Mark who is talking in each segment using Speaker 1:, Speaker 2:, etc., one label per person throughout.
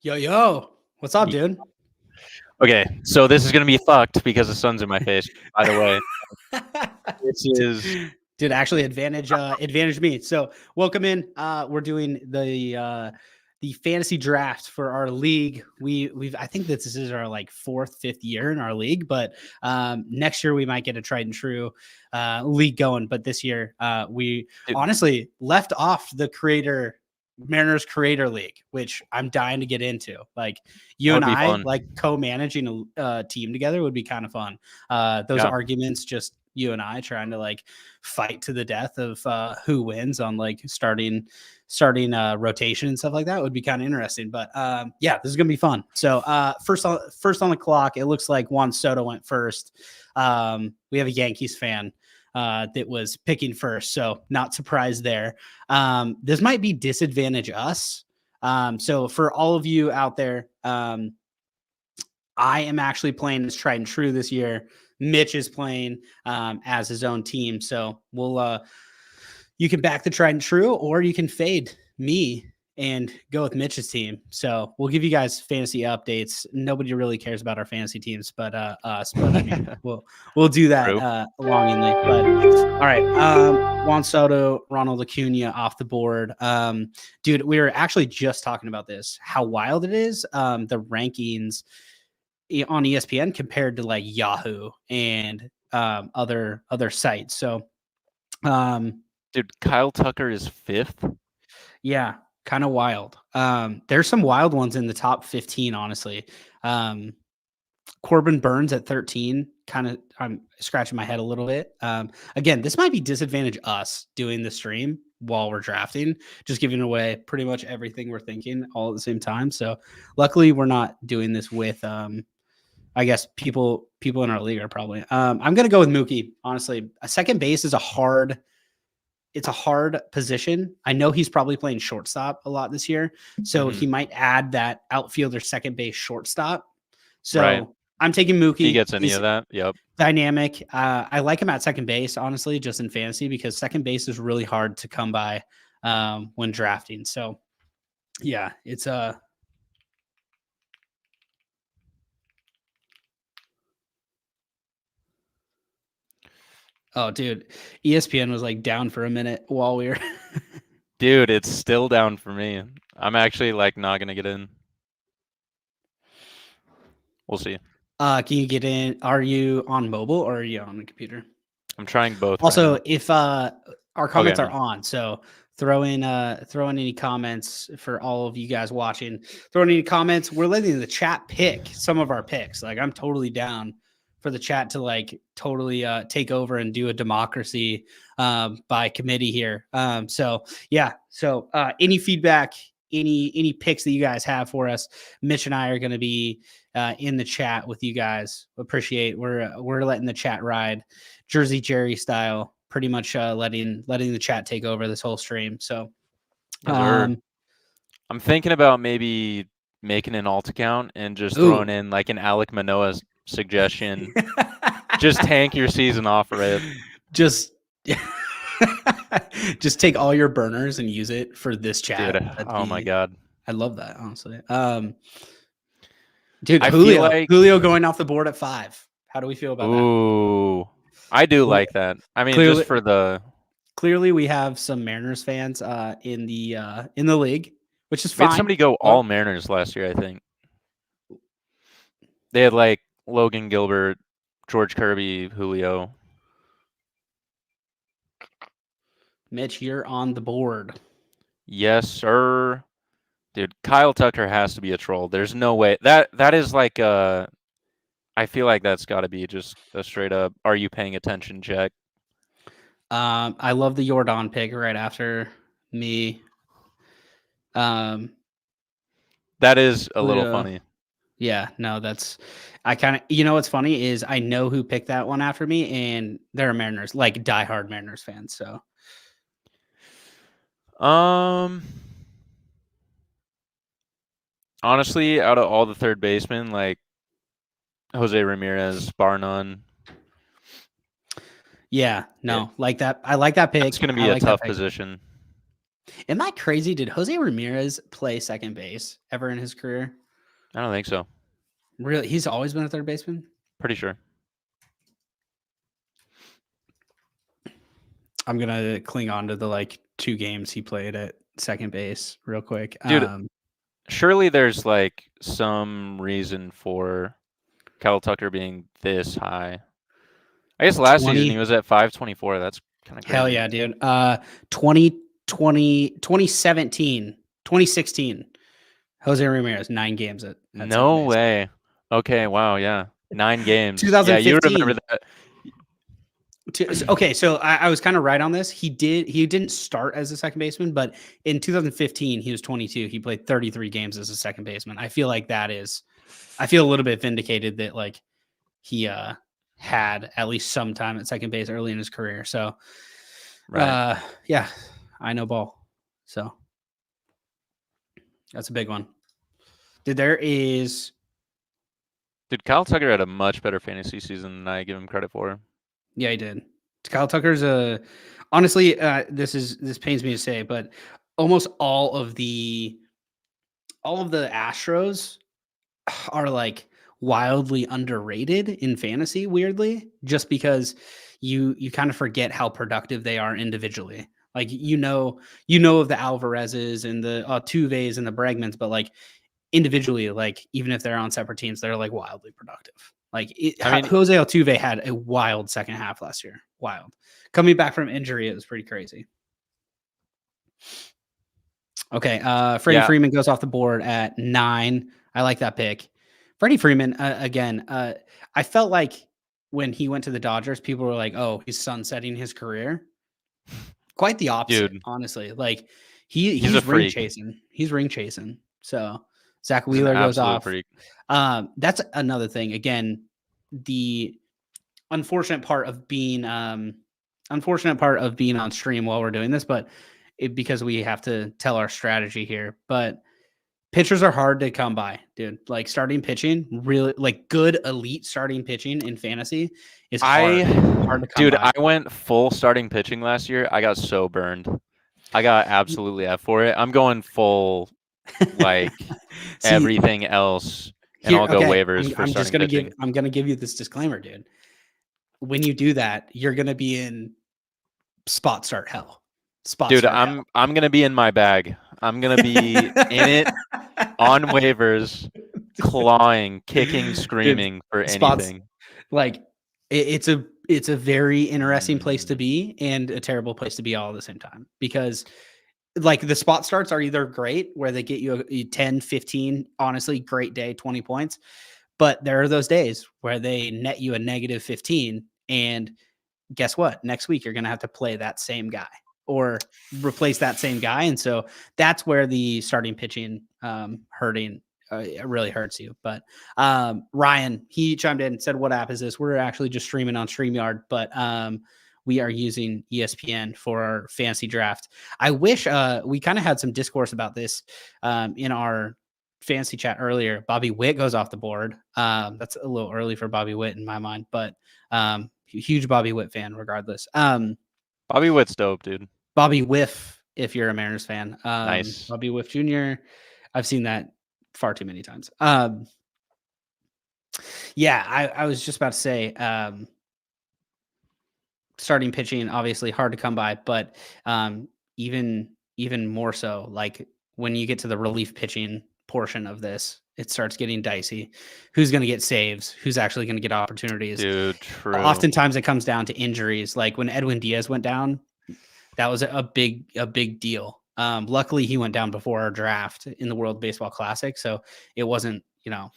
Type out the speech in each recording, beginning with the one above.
Speaker 1: Yo, what's up, dude?
Speaker 2: Okay, so this is gonna be fucked because the sun's in my face. By the way, this is
Speaker 1: Dude, actually advantage me. So welcome in. We're doing the fantasy draft for our league. We've I think this is our like fourth, fifth year in our league, but next year we might get a tried and true league going. But this year we
Speaker 2: dude,
Speaker 1: honestly left off the Mariners Creator League, which I'm dying to get into. Like you
Speaker 2: that
Speaker 1: and
Speaker 2: would be
Speaker 1: I,
Speaker 2: fun.
Speaker 1: like co-managing a team together would be kind of fun. Those
Speaker 2: Yeah,
Speaker 1: arguments, just you and I trying to like fight to the death of who wins on like starting rotation and stuff like that would be kind of interesting. But yeah, this is gonna be fun. So first on the clock, it looks like Juan Soto went first. We have a Yankees fan that was picking first, so not surprised there. This might be disadvantage us. So for all of you out there, I am actually playing as tried and true this year. Mitch is playing as his own team, so you can back the tried and true, or you can fade me and go with Mitch's team. So we'll give you guys fantasy updates. Nobody really cares about our fantasy teams, but us. But I mean, we'll do that
Speaker 2: true.
Speaker 1: longingly. But all right, Juan Soto, Ronald Acuna off the board. Dude, we were actually just talking about this. How wild it is. The rankings on ESPN compared to like Yahoo and other sites. So
Speaker 2: Dude, Kyle Tucker is fifth.
Speaker 1: yeah, kind of wild. There's some wild ones in the top 15, honestly. Corbin Burns at 13, kind of I'm scratching my head a little bit. Again, this might be disadvantage us doing the stream while we're drafting, just giving away pretty much everything we're thinking all at the same time. So luckily we're not doing this with I guess people in our league are probably. I'm gonna go with Mookie. Honestly, a second base is it's a hard position. I know he's probably playing shortstop a lot this year, so he might add that outfielder, second base, shortstop.
Speaker 2: Right.
Speaker 1: So I'm taking
Speaker 2: He
Speaker 1: Mookie.
Speaker 2: gets any
Speaker 1: He's
Speaker 2: of that? Yep.
Speaker 1: dynamic. I like him at second base, honestly, just in fantasy because second base is really hard to come by when drafting. So yeah, it's oh, dude, ESPN was like down for a minute while we were.
Speaker 2: Dude, it's still down for me. I'm actually like not gonna get in. We'll see.
Speaker 1: Can you get in? Are you on mobile or are you on the computer?
Speaker 2: I'm trying both right
Speaker 1: Also,
Speaker 2: now.
Speaker 1: if our comments
Speaker 2: Okay.
Speaker 1: are on, so throw in any comments for all of you guys watching. Throw in any comments. We're letting the chat pick some of our picks. Like I'm totally down for the chat to like totally take over and do a democracy by committee here. So yeah. So any feedback, any picks that you guys have for us, Mitch and I are going to be in the chat with you guys. Appreciate we're letting the chat ride. Jersey Jerry style, pretty much letting the chat take over this whole stream. So,
Speaker 2: Yes, sir. I'm thinking about maybe making an alt account and just throwing
Speaker 1: ooh,
Speaker 2: in like an Alec Manoa suggestion. Just tank your season off, right?
Speaker 1: just just take all your burners and use it for this
Speaker 2: Dude,
Speaker 1: chat.
Speaker 2: oh my God.
Speaker 1: I love that, honestly. Dude,
Speaker 2: I feel like,
Speaker 1: Julio going off the board at 5. How do we feel about that?
Speaker 2: ooh, I do
Speaker 1: Julio,
Speaker 2: like that. I mean, just
Speaker 1: clearly,
Speaker 2: for the,
Speaker 1: clearly, we have some Mariners fans in the league, which is
Speaker 2: we had
Speaker 1: fine.
Speaker 2: somebody go
Speaker 1: But
Speaker 2: all Mariners last year, I think. They had like Logan Gilbert, George Kirby, Julio.
Speaker 1: Mitch, you're on the board.
Speaker 2: Yes, sir. Dude, Kyle Tucker has to be a troll. There's no way. That is like I feel like that's got to be just a straight up are you paying attention check.
Speaker 1: I love the Jordan pick right after me.
Speaker 2: That is a little
Speaker 1: Julio.
Speaker 2: funny.
Speaker 1: Yeah, no, that's I kind of what's funny is I know who picked that one after me, and they're Mariners, like diehard Mariners fans. So
Speaker 2: Um Honestly, out of all the third basemen, like Jose Ramirez, bar none.
Speaker 1: yeah, no, like that. I like that pick.
Speaker 2: That's going to
Speaker 1: I
Speaker 2: be a
Speaker 1: like that
Speaker 2: tough
Speaker 1: pick.
Speaker 2: position.
Speaker 1: Am I crazy? Did Jose Ramirez play second base ever in his career?
Speaker 2: I don't think so.
Speaker 1: Really? He's always been a third baseman?
Speaker 2: Pretty sure.
Speaker 1: I'm going to cling on to the like 2 games he played at second base real quick.
Speaker 2: Dude, surely there's like some reason for Kyle Tucker being this high. I guess last season he was at 524. That's kind of crazy.
Speaker 1: Hell yeah, dude. 2017, 2016. Jose Ramirez, 9 games at
Speaker 2: No
Speaker 1: second base.
Speaker 2: way. Okay, wow, yeah. 9 games.
Speaker 1: 2015.
Speaker 2: Yeah, you remember that.
Speaker 1: Okay, so I was kind of right on this. He didn't start as a second baseman, but in 2015 he was 22. He played 33 games as a second baseman. I feel like I feel a little bit vindicated that like he had at least some time at second base early in his career. So
Speaker 2: Right.
Speaker 1: yeah, I know ball. So that's a big one. Dude,
Speaker 2: Kyle Tucker had a much better fantasy season than I give him credit for.
Speaker 1: Yeah, he did. Kyle Tucker's honestly, this pains me to say, but almost all of the Astros are like wildly underrated in fantasy, weirdly, just because you kind of forget how productive they are individually. Like you know of the Alvarezes and the Altuves and the Bregmans, but like individually, like even if they're on separate teams, they're like wildly productive. Like Jose Altuve had a wild second half last year. Wild. Coming back from injury, it was pretty crazy. Okay. Freddie Freeman goes off the board at 9. I like that pick. Freddie Freeman, again, I felt like when he went to the Dodgers, people were like, oh, he's sunsetting his career. Quite the opposite,
Speaker 2: dude,
Speaker 1: honestly. Like he's ring chasing. He's ring chasing. So Zach Wheeler goes off.
Speaker 2: Freak.
Speaker 1: That's another thing. Again, the unfortunate part of being on stream while we're doing this, but because we have to tell our strategy here. But pitchers are hard to come by, dude. Like starting pitching, really like good elite starting pitching in fantasy is hard to come by.
Speaker 2: I went full starting pitching last year. I got so burned. I got absolutely F for it. I'm going full like everything else, and I'll go waivers for starting pitching.
Speaker 1: I'm gonna give you this disclaimer, dude. When you do that, you're gonna be in spot start hell.
Speaker 2: I'm gonna be in my bag. I'm gonna be in it on waivers, clawing, kicking, screaming for anything.
Speaker 1: Like it's a very interesting place to be and a terrible place to be all at the same time, because like the spot starts are either great where they get you a 10, 15, honestly, great day, 20 points. But there are those days where they net you a negative 15. And guess what? Next week, you're going to have to play that same guy or replace that same guy. And so that's where the starting pitching hurting really hurts you. But Ryan, he chimed in and said, what app is this? We're actually just streaming on StreamYard, but we are using ESPN for our fantasy draft. I wish we kind of had some discourse about this in our fantasy chat earlier. Bobby Witt goes off the board. That's a little early for Bobby Witt in my mind, but huge Bobby Witt fan regardless.
Speaker 2: Bobby Witt's dope, dude.
Speaker 1: Bobby Whiff, if you're a Mariners fan.
Speaker 2: Nice.
Speaker 1: Bobby Whiff Jr. I've seen that far too many times. Yeah, I was just about to say starting pitching, obviously hard to come by, but even more so, like when you get to the relief pitching portion of this, it starts getting dicey. Who's going to get saves? Who's actually going to get opportunities?
Speaker 2: Dude, true.
Speaker 1: Oftentimes it comes down to injuries. Like when Edwin Diaz went down, that was a big deal. Luckily, he went down before our draft in the World Baseball Classic, so it wasn't, it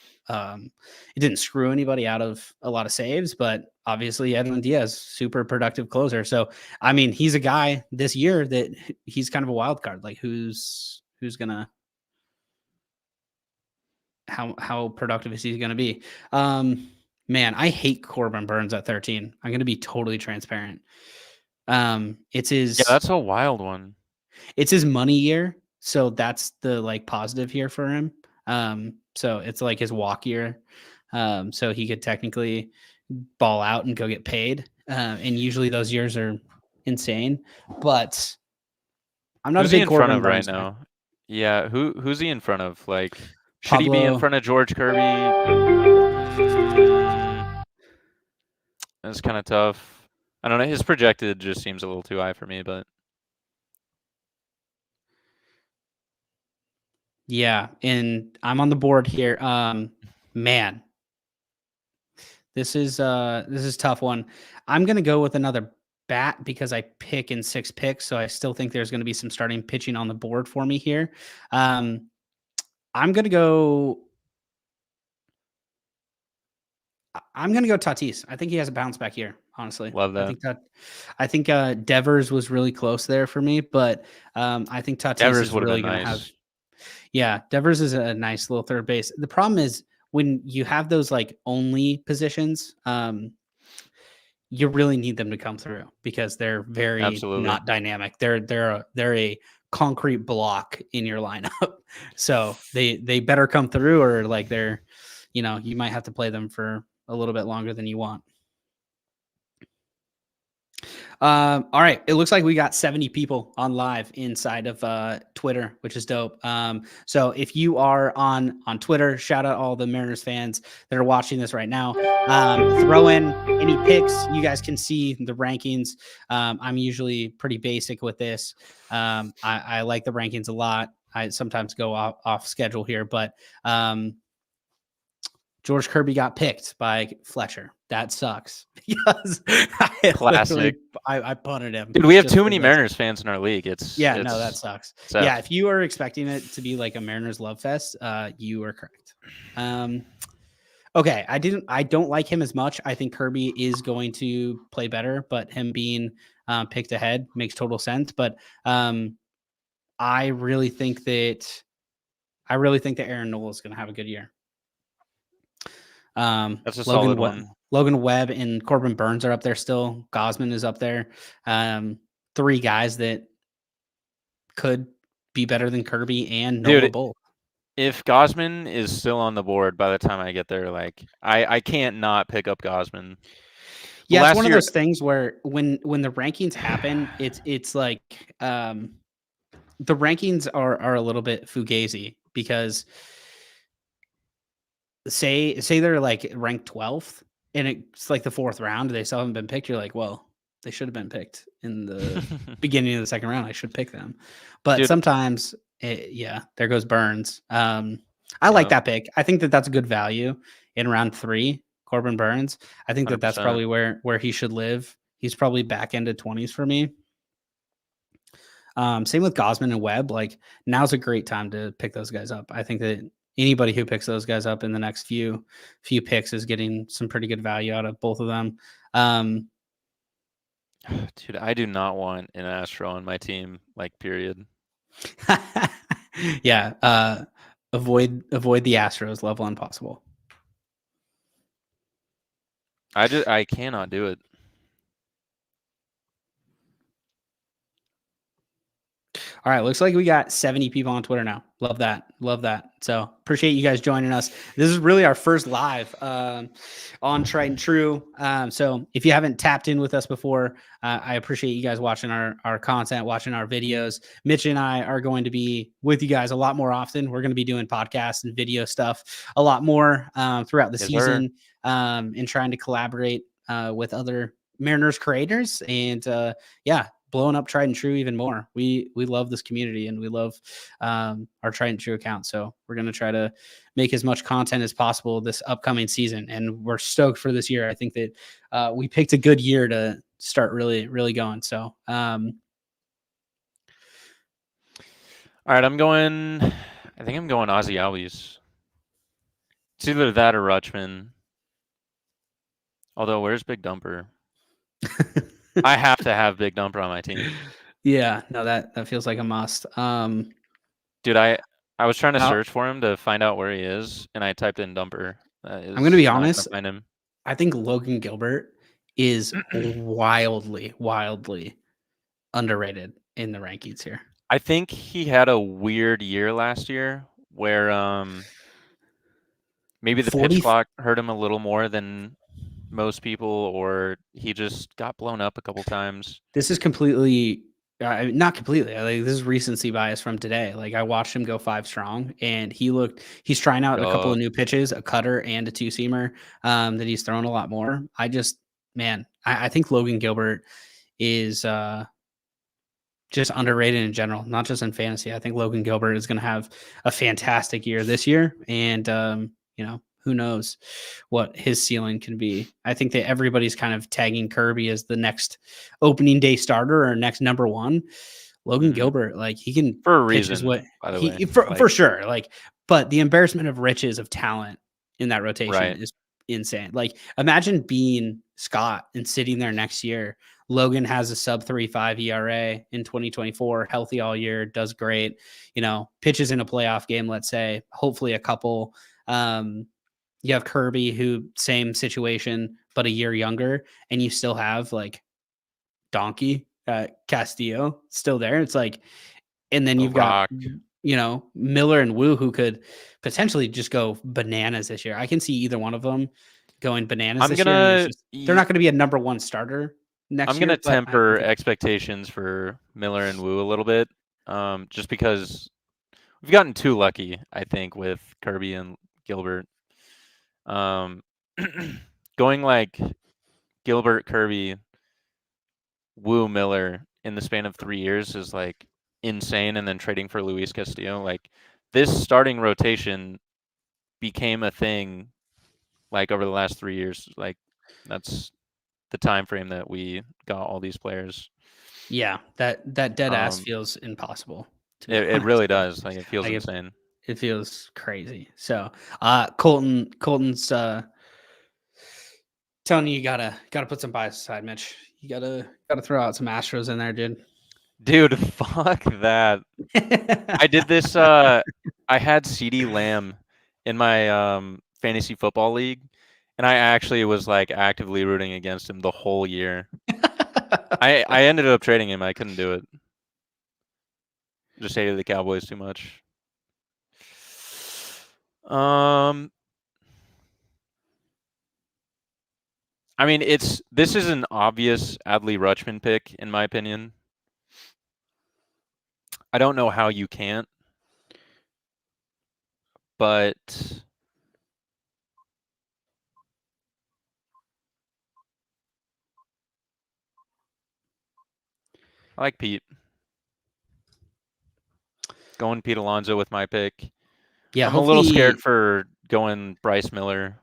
Speaker 1: didn't screw anybody out of a lot of saves. But obviously, Edwin Diaz, super productive closer. So, I mean, he's a guy this year that he's kind of a wild card. Like, who's gonna how productive is he gonna be? Man, I hate Corbin Burns at 13. I'm gonna be totally transparent. It's his.
Speaker 2: Yeah, that's a wild one.
Speaker 1: It's his money year, so that's the like positive here for him. So it's like his walk year. So he could technically ball out and go get paid. And usually those years are insane. But I'm not
Speaker 2: Who's
Speaker 1: a
Speaker 2: he
Speaker 1: big
Speaker 2: in front
Speaker 1: Corbin
Speaker 2: of right
Speaker 1: Burns guy.
Speaker 2: now? Yeah, who's he in front of? Like, should he be in
Speaker 1: Pablo.
Speaker 2: front of George Kirby? That's kind of tough. I don't know. His projected just seems a little too high for me, but
Speaker 1: Yeah, and I'm on the board here. Man, this is tough one. I'm gonna go with another bat because I pick in 6 picks, so I still think there's gonna be some starting pitching on the board for me here. I'm gonna go. I'm gonna go Tatis. I think he has a bounce back here. Honestly,
Speaker 2: love that.
Speaker 1: I think Devers was really close there for me, but I think Tatis
Speaker 2: Devers
Speaker 1: is
Speaker 2: would have
Speaker 1: really
Speaker 2: been
Speaker 1: gonna have.
Speaker 2: nice.
Speaker 1: Yeah, Devers is a nice little third base. The problem is when you have those like only positions, you really need them to come through because they're very
Speaker 2: Absolutely.
Speaker 1: not dynamic. They're a concrete block in your lineup. So they better come through or like they're, you might have to play them for a little bit longer than you want. All right. It looks like we got 70 people on live inside of Twitter, which is dope. So if you are on Twitter, shout out all the Mariners fans that are watching this right now. Throw in any picks. You guys can see the rankings. I'm usually pretty basic with this. I like the rankings a lot. I sometimes go off schedule here, but George Kirby got picked by Fletcher. That sucks because
Speaker 2: Classic.
Speaker 1: I punted him.
Speaker 2: Dude, we have too many Mariners fans in our league.
Speaker 1: No, that sucks.
Speaker 2: Tough.
Speaker 1: Yeah, if you are expecting it to be like a Mariners love fest, you are correct. Okay, I don't like him as much. I think Kirby is going to play better, but him being picked ahead makes total sense. But I really think that Aaron Nola is going to have a good year.
Speaker 2: That's a solid one.
Speaker 1: Logan Webb and Corbin Burns are up there still. Gosman is up there. 3 guys that could be better than Kirby and Nola both.
Speaker 2: If Gosman is still on the board by the time I get there, like I can't not pick up Gosman.
Speaker 1: Yeah, it's one of those things where when the rankings happen, it's like the rankings are a little bit fugazi because say they're like ranked 12th and it's like the 4th round, they still haven't been picked. You're like, well, they should have been picked in the beginning of the 2nd round. I should pick them. But sometimes, there goes Burns. I like that pick. I think that's a good value in round 3, Corbin Burns. I think
Speaker 2: 100%.
Speaker 1: That's probably where he should live. He's probably back ended 20s for me. Same with Gosman and Webb. Like now's a great time to pick those guys up. I think that anybody who picks those guys up in the next few picks is getting some pretty good value out of both of them.
Speaker 2: Dude, I do not want an Astro on my team, like period.
Speaker 1: Yeah. Avoid the Astros, level impossible.
Speaker 2: I cannot do it.
Speaker 1: All right, looks like we got 70 people on Twitter now. Love that. So appreciate you guys joining us. This is really our first live on Tried and True. So if you haven't tapped in with us before, I appreciate you guys watching our content, watching our videos. Mitch and I are going to be with you guys a lot more often. We're going to be doing podcasts and video stuff a lot more throughout the season and trying to collaborate with other Mariners creators and blowing up Tried and True even more. We love this community and we love our Tried and True account. So we're going to try to make as much content as possible this upcoming season. And we're stoked for this year. I think that we picked a good year to start really, really going. So,
Speaker 2: all right, I think I'm going Ozzy Albies. It's either that or Rutschman. Although, where's Big Dumper? I have to have Big Dumper on my team.
Speaker 1: Yeah, no, that feels like a must.
Speaker 2: Dude, I was trying to search for him to find out where he is, and I typed in Dumper.
Speaker 1: I'm going to be honest.
Speaker 2: Find him.
Speaker 1: I think Logan Gilbert is wildly underrated in the rankings here.
Speaker 2: I think he had a weird year last year where maybe the pitch clock hurt him a little more than most people, or he just got blown up a couple times.
Speaker 1: This is completely Not completely. Like this is recency bias from today. Like I watched him go 5 strong, and he's trying out a couple of new pitches, a cutter and a two seamer that he's thrown a lot more. I think Logan Gilbert is just underrated in general, not just in fantasy. I think Logan Gilbert is going to have a fantastic year this year, and who knows what his ceiling can be. I think that everybody's kind of tagging Kirby as the next opening day starter or next number one. Logan Gilbert, like he can
Speaker 2: for a
Speaker 1: pitch
Speaker 2: reason,
Speaker 1: what
Speaker 2: by the way,
Speaker 1: for sure. Like, but the embarrassment of riches of talent in that rotation
Speaker 2: right.
Speaker 1: is insane. Like, imagine being Scott and sitting there next year. Logan has a sub 3.5 ERA in 2024, healthy all year, does great. Pitches in a playoff game, let's say, hopefully a couple. You have Kirby, who same situation, but a year younger, and you still have like Donkey Castillo still there. It's like, and then
Speaker 2: The
Speaker 1: you've got
Speaker 2: Rock.
Speaker 1: Miller and Wu, who could potentially just go bananas this year. I can see either one of them going bananas
Speaker 2: I'm
Speaker 1: this year, and
Speaker 2: gonna
Speaker 1: they're not going to be a number one starter next
Speaker 2: I'm
Speaker 1: year.
Speaker 2: gonna temper expectations for Miller and Wu a little bit, just because we've gotten too lucky, I think, with Kirby and Gilbert. Going like Gilbert, Kirby, Wu, Miller in the span of 3 years is like insane, and then trading for Luis Castillo, like this starting rotation became a thing like over the last 3 years. Like that's the time frame that we got all these players.
Speaker 1: Yeah, that dead ass feels impossible to be
Speaker 2: It
Speaker 1: honest.
Speaker 2: really does. Like it feels
Speaker 1: Like
Speaker 2: insane.
Speaker 1: it feels crazy. So, Colton's telling you gotta put some bias aside, Mitch. You gotta throw out some Astros in there, dude.
Speaker 2: Dude, fuck that. I did this. I had CD Lamb in my fantasy football league, and I actually was like actively rooting against him the whole year. I ended up trading him. I couldn't do it. Just hated the Cowboys too much. I mean, this is an obvious Adley Rutschman pick in my opinion. I don't know how you can't, but I like Pete. Going Pete Alonso with my pick.
Speaker 1: Yeah,
Speaker 2: I'm a little scared for going Bryce Miller.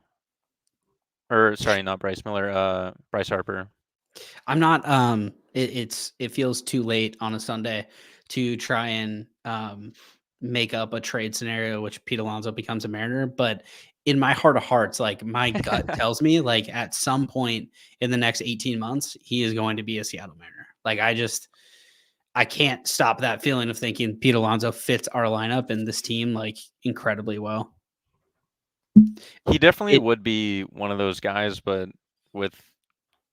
Speaker 2: Or sorry, not Bryce Miller. Bryce Harper.
Speaker 1: I'm not. It feels too late on a Sunday to try and make up a trade scenario which Pete Alonso becomes a Mariner. But in my heart of hearts, like my gut tells me, like at some point in the next 18 months, he is going to be a Seattle Mariner. Like I can't stop that feeling of thinking Pete Alonso fits our lineup and this team like incredibly well.
Speaker 2: He definitely would be one of those guys, but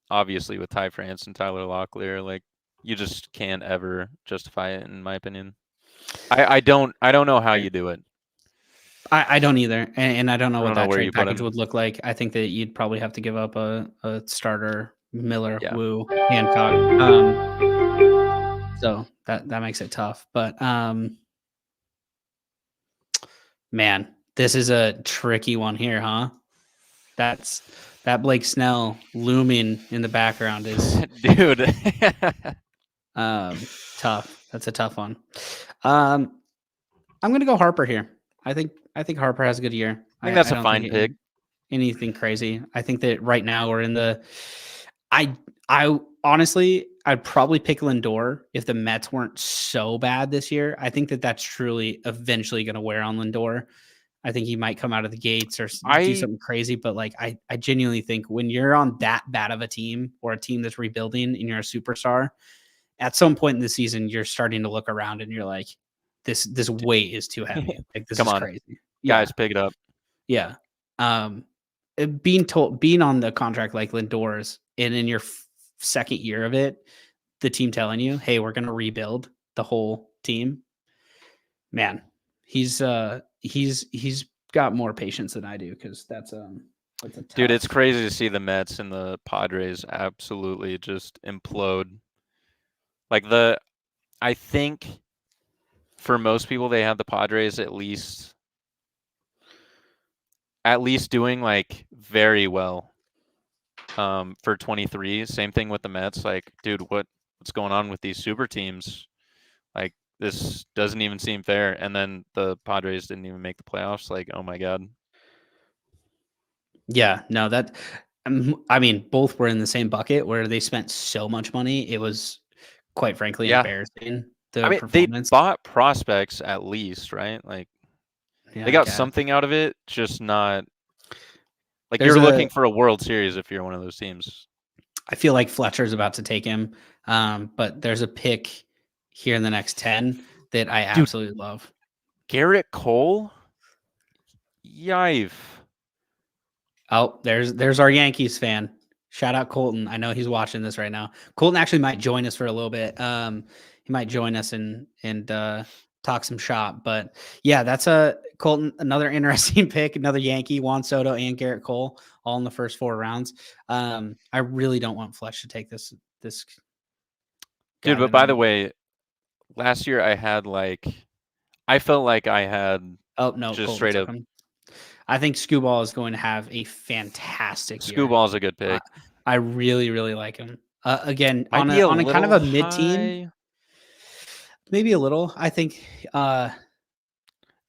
Speaker 2: obviously with Ty France and Tyler Locklear, like you just can't ever justify it, in my opinion. I don't know how you do it.
Speaker 1: I don't either, and I don't know what that
Speaker 2: where
Speaker 1: trade package would look like. I think that you'd probably have to give up a starter, Miller, Wu, Hancock. So that makes it tough. But man, this is a tricky one here, huh? That Blake Snell looming in the background is
Speaker 2: dude.
Speaker 1: Tough. That's a tough one. I'm gonna go Harper here. I think Harper has a good year.
Speaker 2: I think that's a fine pick.
Speaker 1: Anything crazy. I think that right now we're in the. I honestly, I'd probably pick Lindor if the Mets weren't so bad this year. I think that that's truly eventually going to wear on Lindor. I think he might come out of the gates or do something crazy. But like, I genuinely think when you're on that bad of a team or a team that's rebuilding and you're a superstar, at some point in the season, you're starting to look around and you're like, this weight is too heavy. Like this is crazy.
Speaker 2: Guys, pick it up.
Speaker 1: Yeah. Being on the contract like Lindor's and in your second year of it, the team telling you, hey, we're going to rebuild the whole team. Man, he's got more patience than I do. Cause that's a tough...
Speaker 2: Dude, it's crazy to see the Mets and the Padres absolutely just implode. Like I think for most people, they have the Padres at least doing like very well. For 23, same thing with the Mets. Like, dude, what's going on with these super teams? Like, this doesn't even seem fair. And then the Padres didn't even make the playoffs. Like, oh my god.
Speaker 1: Yeah, no, I mean, both were in the same bucket where they spent so much money. It was quite frankly
Speaker 2: Yeah.
Speaker 1: embarrassing,
Speaker 2: I
Speaker 1: the
Speaker 2: mean, they
Speaker 1: performance.
Speaker 2: bought prospects at least, right? Like,
Speaker 1: Yeah,
Speaker 2: they
Speaker 1: I
Speaker 2: got
Speaker 1: guess.
Speaker 2: something out of it, just not like
Speaker 1: There's
Speaker 2: you're looking for a World Series if you're one of those teams.
Speaker 1: I feel like Fletcher's about to take him, but there's a pick here in the next 10 that I
Speaker 2: Dude,
Speaker 1: absolutely love.
Speaker 2: Garrett Cole? Yive.
Speaker 1: Oh, there's our Yankees fan. Shout out Colton. I know he's watching this right now. Colton actually might join us for a little bit. He might join us and talk some shop. But yeah, that's a Colton, another interesting pick, another Yankee, Juan Soto and Garrett Cole, all in the first 4 rounds. I really don't want Fletch to take this guy
Speaker 2: Dude, but
Speaker 1: that
Speaker 2: by the
Speaker 1: I'm.
Speaker 2: way, last year I felt like I had
Speaker 1: Oh no,
Speaker 2: just
Speaker 1: Colton
Speaker 2: straight
Speaker 1: took
Speaker 2: up
Speaker 1: him. I think Scooball is going to have a fantastic year.
Speaker 2: Scooball's a good
Speaker 1: I,
Speaker 2: pick.
Speaker 1: I really, really like him. Again,
Speaker 2: Might
Speaker 1: on
Speaker 2: be a
Speaker 1: a kind of
Speaker 2: little
Speaker 1: a mid team,
Speaker 2: high.
Speaker 1: maybe a little. I think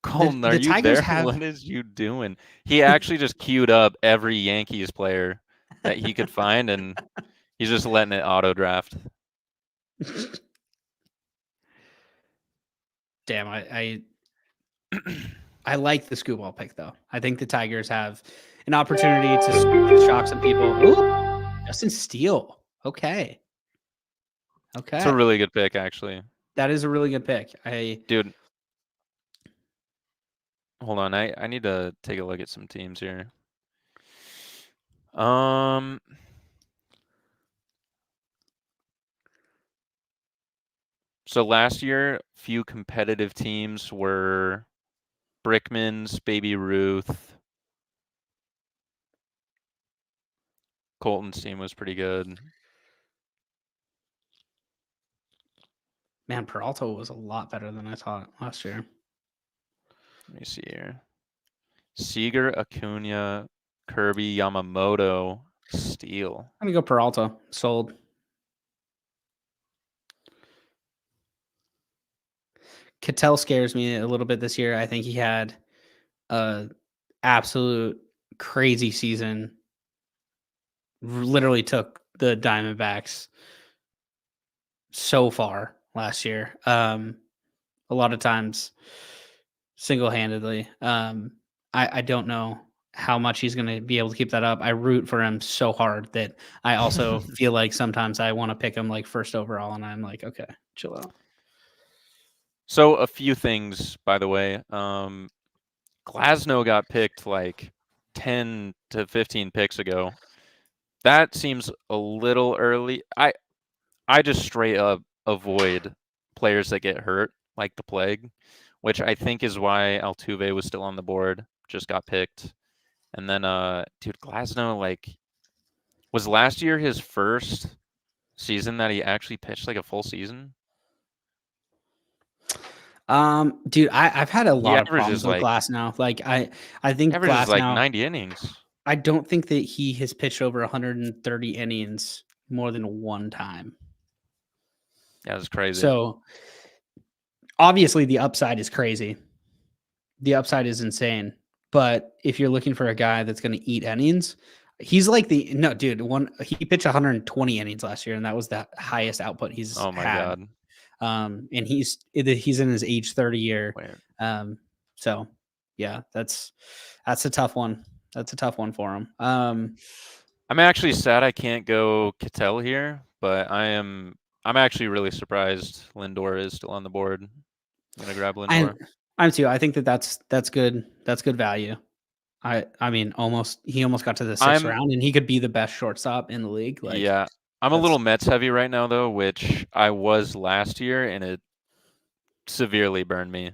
Speaker 2: Colton, are
Speaker 1: the
Speaker 2: you
Speaker 1: Tigers
Speaker 2: there?
Speaker 1: have.
Speaker 2: What is you doing? He actually just queued up every Yankees player that he could find, and he's just letting it auto draft.
Speaker 1: Damn, I like the Scooball pick though. I think the Tigers have an opportunity to shock some people. Ooh, Justin Steele. Okay,
Speaker 2: It's a
Speaker 1: okay,
Speaker 2: really good pick, actually.
Speaker 1: that is a really good pick.
Speaker 2: Dude, hold on. I need to take a look at some teams here. Um, so last year, few competitive teams were Brickman's, Baby Ruth. Colton's team was pretty good.
Speaker 1: Man, Peralta was a lot better than I thought last year.
Speaker 2: Let me see here. Seager, Acuna, Kirby, Yamamoto, Steele.
Speaker 1: I'm gonna go Peralta. Sold. Cattell scares me a little bit this year. I think he had a absolute crazy season. Literally took the Diamondbacks so far last year. A lot of times single-handedly. I don't know how much he's going to be able to keep that up. I root for him so hard that I also feel like sometimes I want to pick him like first overall, and I'm like, okay, chill out.
Speaker 2: So a few things, by the way. Glasnow got picked like 10 to 15 picks ago. That seems a little early. I just straight up avoid players that get hurt like the plague, which I think is why Altuve was still on the board, just got picked. And then dude, Glasnow was last year his first season that he actually pitched like a full season.
Speaker 1: Dude, I've had a
Speaker 2: He
Speaker 1: lot of problems
Speaker 2: averages
Speaker 1: with
Speaker 2: like
Speaker 1: Glass now. Like I think
Speaker 2: averages
Speaker 1: Glass
Speaker 2: like
Speaker 1: now.
Speaker 2: 90 innings.
Speaker 1: I don't think that he has pitched over 130 innings more than one time.
Speaker 2: Yeah, that's crazy.
Speaker 1: So obviously the upside is crazy. The upside is insane. But if you're looking for a guy that's going to eat innings, he's like he pitched 120 innings last year, and that was the highest output he's
Speaker 2: Oh my
Speaker 1: had.
Speaker 2: god.
Speaker 1: And he's in his age 30 year.
Speaker 2: Wait.
Speaker 1: So yeah, that's a tough one. That's a tough one for him.
Speaker 2: I'm actually sad I can't go Cattell here, but I'm actually really surprised Lindor is still on the board. I'm gonna grab Lindor.
Speaker 1: I'm too. I think that's good. That's good value. I mean, he almost got to the 6th round, and he could be the best shortstop in the league. Like,
Speaker 2: yeah, I'm a little Mets heavy right now though, which I was last year, and it severely burned me.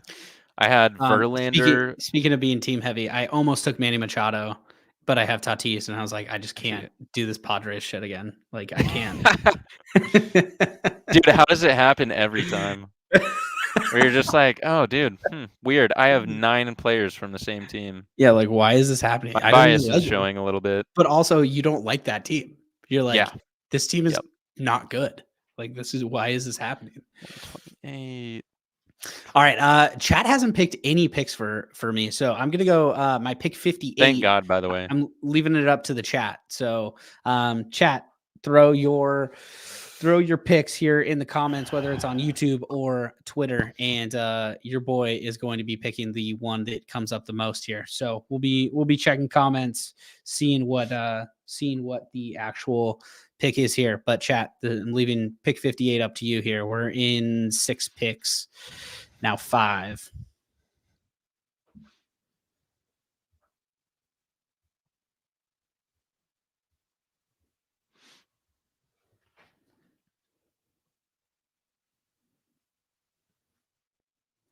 Speaker 2: I had Verlander.
Speaker 1: Speaking of being team heavy, I almost took Manny Machado, but I have Tatis, and I was like, I just can't do this Padres shit again. Like, I can't.
Speaker 2: Dude, how does it happen every time? Where you're just like, oh, dude, weird. I have 9 players from the same team.
Speaker 1: Yeah, like why is this happening?
Speaker 2: My
Speaker 1: I don't even
Speaker 2: bias is
Speaker 1: like
Speaker 2: showing a little bit.
Speaker 1: but also you don't like that team. You're like,
Speaker 2: Yeah.
Speaker 1: this team is
Speaker 2: Yep.
Speaker 1: not good. Like why is this happening?
Speaker 2: 128.
Speaker 1: All right. Chat hasn't picked any picks for me. So I'm gonna go my pick 58.
Speaker 2: Thank God, by the way.
Speaker 1: I'm leaving it up to the chat. So chat, throw your picks here in the comments, whether it's on YouTube or Twitter, and your boy is going to be picking the one that comes up the most here. So we'll be checking comments, seeing what the actual pick is here. But chat, I'm leaving pick 58 up to you here. We're in 6 picks now, 5.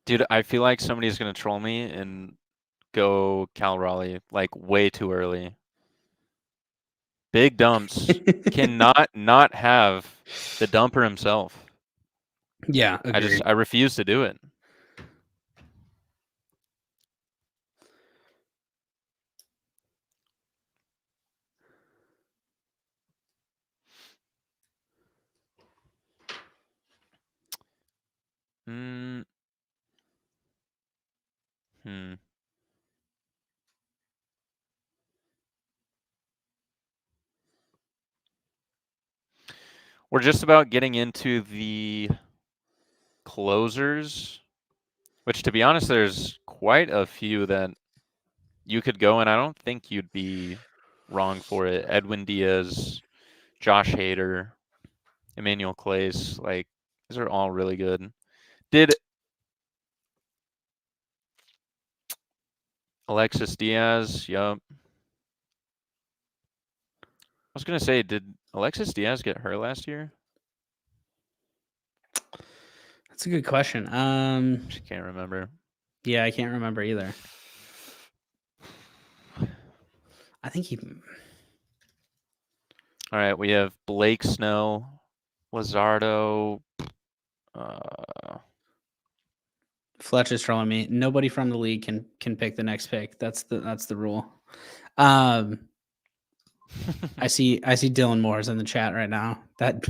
Speaker 2: Dude, I feel like somebody's gonna troll me and go Cal Raleigh like way too early. Big dumps cannot not have the dumper himself.
Speaker 1: Yeah, agreed.
Speaker 2: I refuse to do it. Hmm. We're just about getting into the closers, which, to be honest, there's quite a few that you could go, and I don't think you'd be wrong for it. Edwin Diaz, Josh Hader, Emmanuel Clace, like, these are all really good. Did Alexis Diaz, yup. I was going to say, did Alexis Diaz get hurt last year?
Speaker 1: That's a good question.
Speaker 2: I can't remember.
Speaker 1: Yeah, I can't remember either. I think he.
Speaker 2: All right, we have Blake Snow, Lazardo.
Speaker 1: Fletch is trolling me. Nobody from the league can pick the next pick. That's the rule. I see Dylan Moore's in the chat right now. That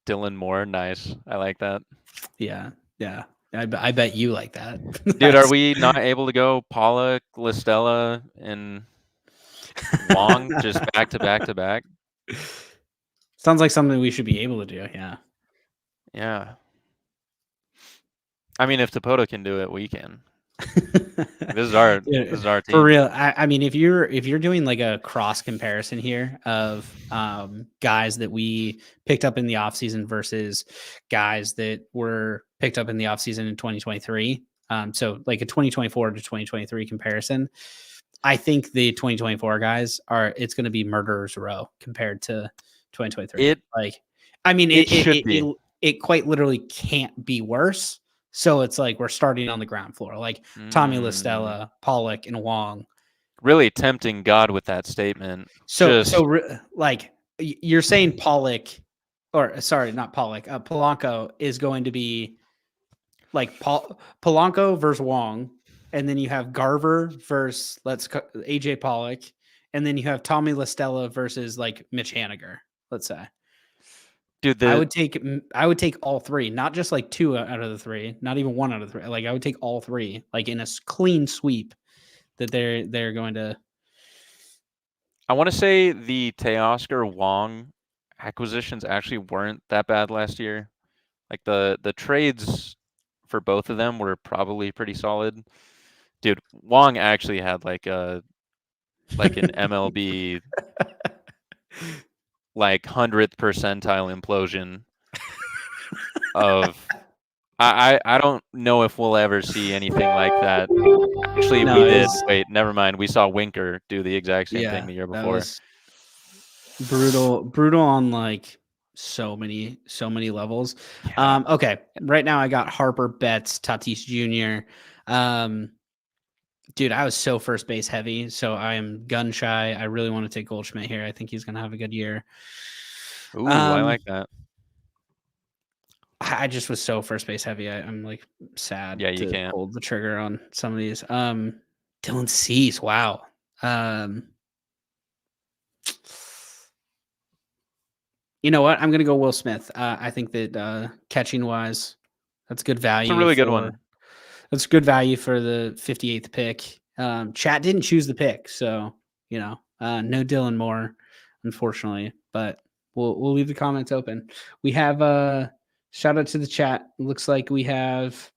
Speaker 2: Dylan Moore, nice. I like that.
Speaker 1: Yeah. I bet you like that.
Speaker 2: Dude, are we not able to go Pollock, Listella, and Wong just back to back to back?
Speaker 1: Sounds like something we should be able to do. Yeah.
Speaker 2: Yeah. I mean, if Tapota can do it, we can. This is our team.
Speaker 1: For real. I mean, if you're doing like a cross comparison here of guys that we picked up in the offseason versus guys that were picked up in the offseason in 2023. So like a 2024 to 2023 comparison. I think the 2024 guys it's going to be murderers row compared to 2023. It quite literally can't be worse. So it's like we're starting on the ground floor, like Tommy Listella, Pollock, and Wong.
Speaker 2: Really tempting God with that statement.
Speaker 1: Like you're saying Pollock, or sorry, not Pollock. Polanco is going to be like Polanco versus Wong, and then you have Garver versus AJ Pollock, and then you have Tommy Listella versus like Mitch Haniger. Let's say. Dude, I would take all 3, not just like 2 out of the 3, not even 1 out of 3. Like I would take all 3, like in a clean sweep that they're going to.
Speaker 2: I want to say the Teoscar Wong acquisitions actually weren't that bad last year. Like the trades for both of them were probably pretty solid. Dude, Wong actually had like an MLB like 100th percentile implosion of I don't know if we'll ever see anything like that. Actually, we did. Wait, never mind. We saw Winker do the exact same thing the year before.
Speaker 1: That was brutal on like so many levels. Yeah. Okay, right now I got Harper, Betts, Tatis Jr. Dude, I was so first base heavy, so I am gun shy. I really want to take Goldschmidt here. I think he's going to have a good year.
Speaker 2: Ooh, I like that.
Speaker 1: I just was so first base heavy. I'm like sad
Speaker 2: Yeah, you
Speaker 1: to
Speaker 2: can't.
Speaker 1: pull the trigger on some of these. Dylan Cease, wow. You know what? I'm gonna go Will Smith. I think that catching wise, that's good
Speaker 2: It's a
Speaker 1: value
Speaker 2: really good
Speaker 1: for
Speaker 2: one.
Speaker 1: that's good value for the 58th pick. Chat didn't choose the pick, so no Dylan Moore, unfortunately. But we'll leave the comments open. We have shout out to the chat. Looks like we have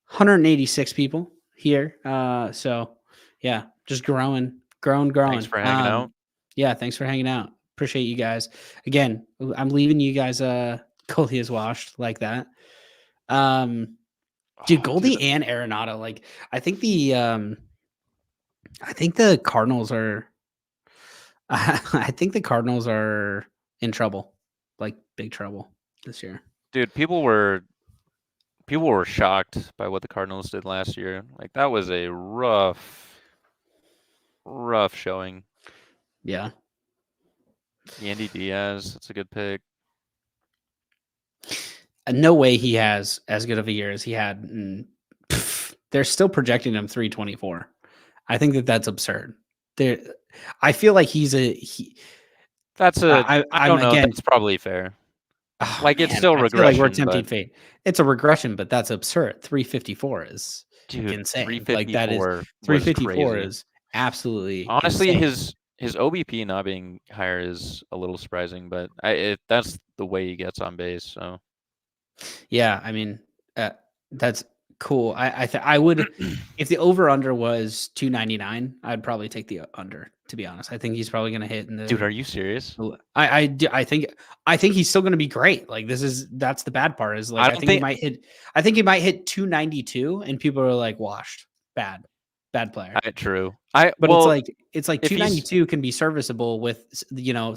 Speaker 1: 186 people here. So yeah, just growing.
Speaker 2: Thanks for hanging out.
Speaker 1: Yeah, thanks for hanging out. Appreciate you guys. Again, I'm leaving you guys Goldie is washed like that. Dude, Goldie and Arenado, like I think the Cardinals are I think the Cardinals are in trouble. Like big trouble this year.
Speaker 2: Dude, people were shocked by what the Cardinals did last year. Like that was a rough showing.
Speaker 1: Yeah.
Speaker 2: Yandy Diaz, that's a good pick.
Speaker 1: No way he has as good of a year as he had. They're still projecting him 324. I think that's absurd. I feel like he's
Speaker 2: That's I don't know.
Speaker 1: again.
Speaker 2: That's probably fair.
Speaker 1: Oh,
Speaker 2: like
Speaker 1: man,
Speaker 2: it's still
Speaker 1: I
Speaker 2: regression.
Speaker 1: feel like we're tempting fate. It's a regression, but that's absurd. 354 is insane.
Speaker 2: 354
Speaker 1: like that is 354 is absolutely
Speaker 2: honestly
Speaker 1: insane.
Speaker 2: his OBP not being higher is a little surprising, but that's the way he gets on base. So
Speaker 1: yeah, I mean that's cool. I would if the over under was 299, I'd probably take the under. To be honest, I think he's probably going to hit in the.
Speaker 2: Dude, are you serious?
Speaker 1: I think he's still going to be great. Like that's the bad part is like I think he might hit 292 and people are like washed. Bad player.
Speaker 2: True.
Speaker 1: It's like 292 can be serviceable with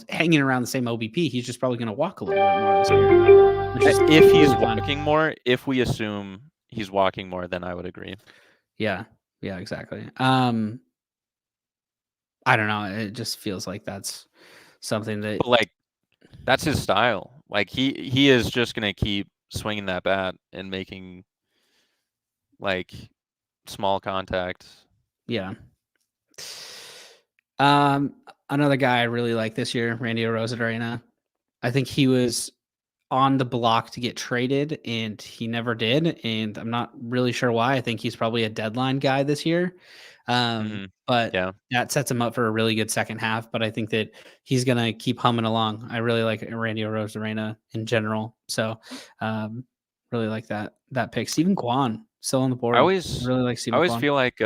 Speaker 1: hanging around the same OBP. He's just probably going to walk a little bit more this year.
Speaker 2: If he's walking more, if we assume he's walking more, then I would agree.
Speaker 1: Yeah, exactly. I don't know. It just feels like that's something that,
Speaker 2: but like, that's his style. Like he is just gonna keep swinging that bat and making like small contact.
Speaker 1: Yeah. Another guy I really like this year, Randy Arozarena. I think he was on the block to get traded, and he never did. And I'm not really sure why. I think he's probably a deadline guy this year. But
Speaker 2: yeah,
Speaker 1: that sets him up for a really good second half. But I think that he's going to keep humming along. I really like Randy Arozarena in general. So really like that pick. Steven Kwan still on the board. I really like Steven Kwan.
Speaker 2: Feel like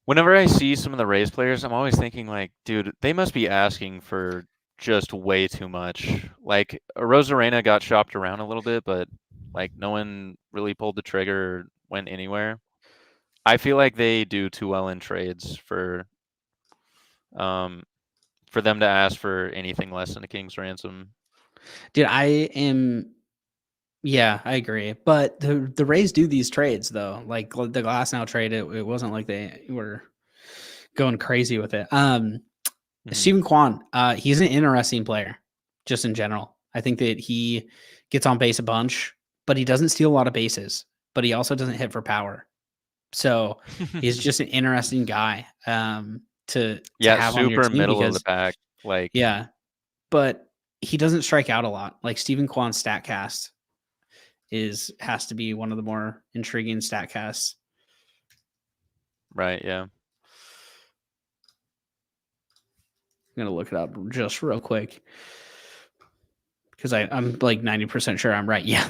Speaker 2: whenever I see some of the Rays players, I'm always thinking like, dude, they must be asking for just way too much. Like Arozarena got shopped around a little bit, but like no one really pulled the trigger or went anywhere. I feel like they do too well in trades for them to ask for anything less than a king's ransom.
Speaker 1: Dude, yeah, I agree. But the Rays do these trades though. Like the Glasnow trade, it wasn't like they were going crazy with it. Steven Kwan, he's an interesting player, just in general. I think that he gets on base a bunch, but he doesn't steal a lot of bases. But he also doesn't hit for power. So he's just an interesting guy to have
Speaker 2: super
Speaker 1: on your team
Speaker 2: middle of the pack. Like
Speaker 1: but he doesn't strike out a lot. Like Steven Kwan's StatCast has to be one of the more intriguing StatCasts.
Speaker 2: Right. Yeah.
Speaker 1: I'm gonna look it up just real quick because I'm like 90% sure I'm right. Yeah,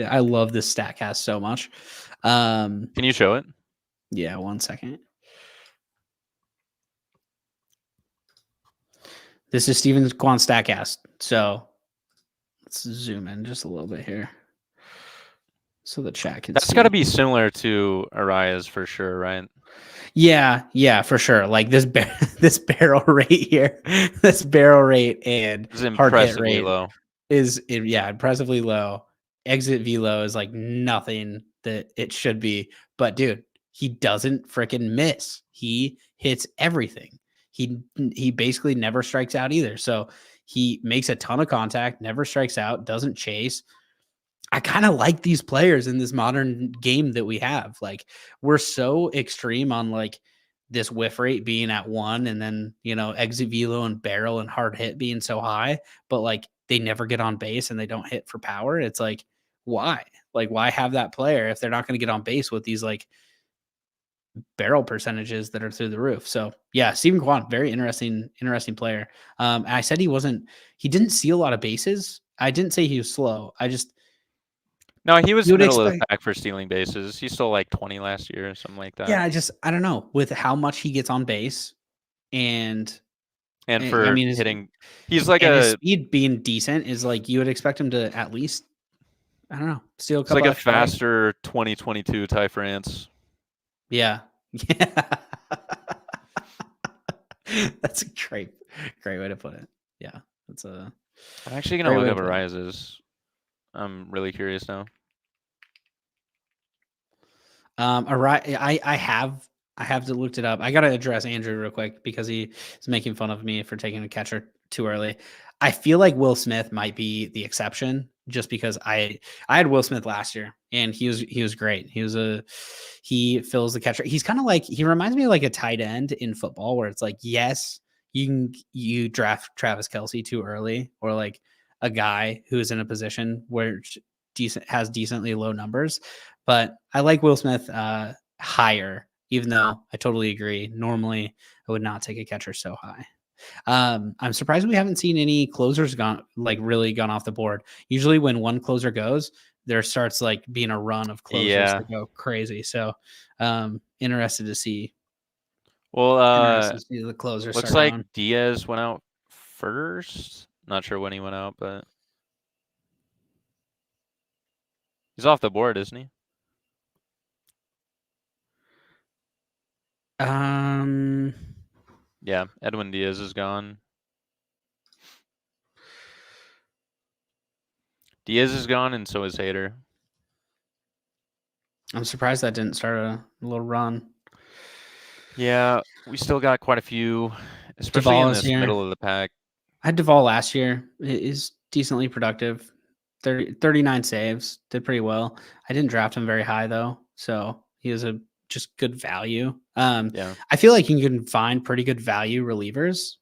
Speaker 1: I love this StatCast so much.
Speaker 2: Can you show it?
Speaker 1: Yeah, 1 second. This is Steven Kwan StatCast. So let's zoom in just a little bit here. So the chat can
Speaker 2: That's got to be similar to Araya's for sure, right?
Speaker 1: Yeah, for sure. Like this barrel rate here, this barrel rate and hard hit rate
Speaker 2: low.
Speaker 1: is impressively low. Exit velo is like nothing that it should be. But dude, he doesn't freaking miss. He hits everything. He basically never strikes out either. So he makes a ton of contact, never strikes out, doesn't chase. I kind of like these players in this modern game that we have. Like, we're so extreme on like this whiff rate being at 1, and then, exit velo and barrel and hard hit being so high, but like they never get on base and they don't hit for power. It's like, why? Like, why have that player if they're not going to get on base with these like barrel percentages that are through the roof? So yeah, Steven Kwan, very interesting player. I said he didn't see a lot of bases. I didn't say he was slow.
Speaker 2: No, he was middle of the pack for stealing bases. He stole like 20 last year or something like that.
Speaker 1: Yeah, I don't know, with how much he gets on base and
Speaker 2: for hitting, he's like
Speaker 1: his speed being decent is like you would expect him to at least, I don't know, steal a couple.
Speaker 2: It's like a faster 2022 Ty France.
Speaker 1: Yeah. Yeah. That's a great way to put it. Yeah. I'm
Speaker 2: actually going to look up Ariza's. I'm really curious now.
Speaker 1: I have to look it up. I got to address Andrew real quick because he is making fun of me for taking a catcher too early. I feel like Will Smith might be the exception, just because I had Will Smith last year and he was great. He fills the catcher. He's kind of like, he reminds me of like a tight end in football, where it's like, yes, you draft Travis Kelce too early, or like a guy who is in a position where has decently low numbers. But I like Will Smith higher, even though I totally agree. Normally, I would not take a catcher so high. I'm surprised we haven't seen any closers really gone off the board. Usually when one closer goes, there starts like being a run of closers that go crazy. So interested to see.
Speaker 2: Well,
Speaker 1: the closers
Speaker 2: looks like going. Diaz went out first. Not sure when he went out, but he's off the board, isn't he? Yeah, Edwin Diaz is gone. Diaz is gone, and so is Hader.
Speaker 1: I'm surprised that didn't start a little run.
Speaker 2: Yeah, we still got quite a few, especially in this middle of the pack.
Speaker 1: I had Duvall last year. Is decently productive. 39 saves, did pretty well. I didn't draft him very high though, so he was just good value.
Speaker 2: Yeah.
Speaker 1: I feel like you can find pretty good value relievers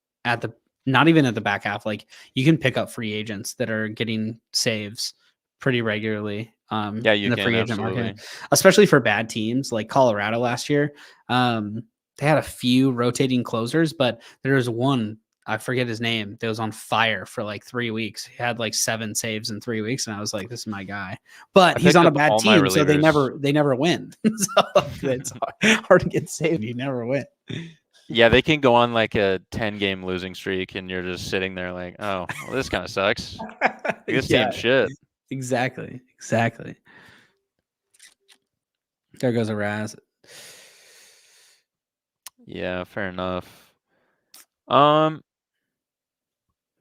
Speaker 1: not even at the back half. Like, you can pick up free agents that are getting saves pretty regularly.
Speaker 2: Yeah, you
Speaker 1: in the
Speaker 2: can,
Speaker 1: free agent
Speaker 2: absolutely.
Speaker 1: market, especially for bad teams like Colorado last year. They had a few rotating closers, but there was one, I forget his name, that was on fire for like 3 weeks. He had like 7 saves in 3 weeks, and I was like, this is my guy. But he's on a bad team, so they never win. So it's hard to get saved. You never win.
Speaker 2: Yeah, they can go on like a 10-game losing streak, and you're just sitting there like, oh, well, this kind of sucks. This team's shit.
Speaker 1: Exactly. There goes a Raz.
Speaker 2: Yeah, fair enough.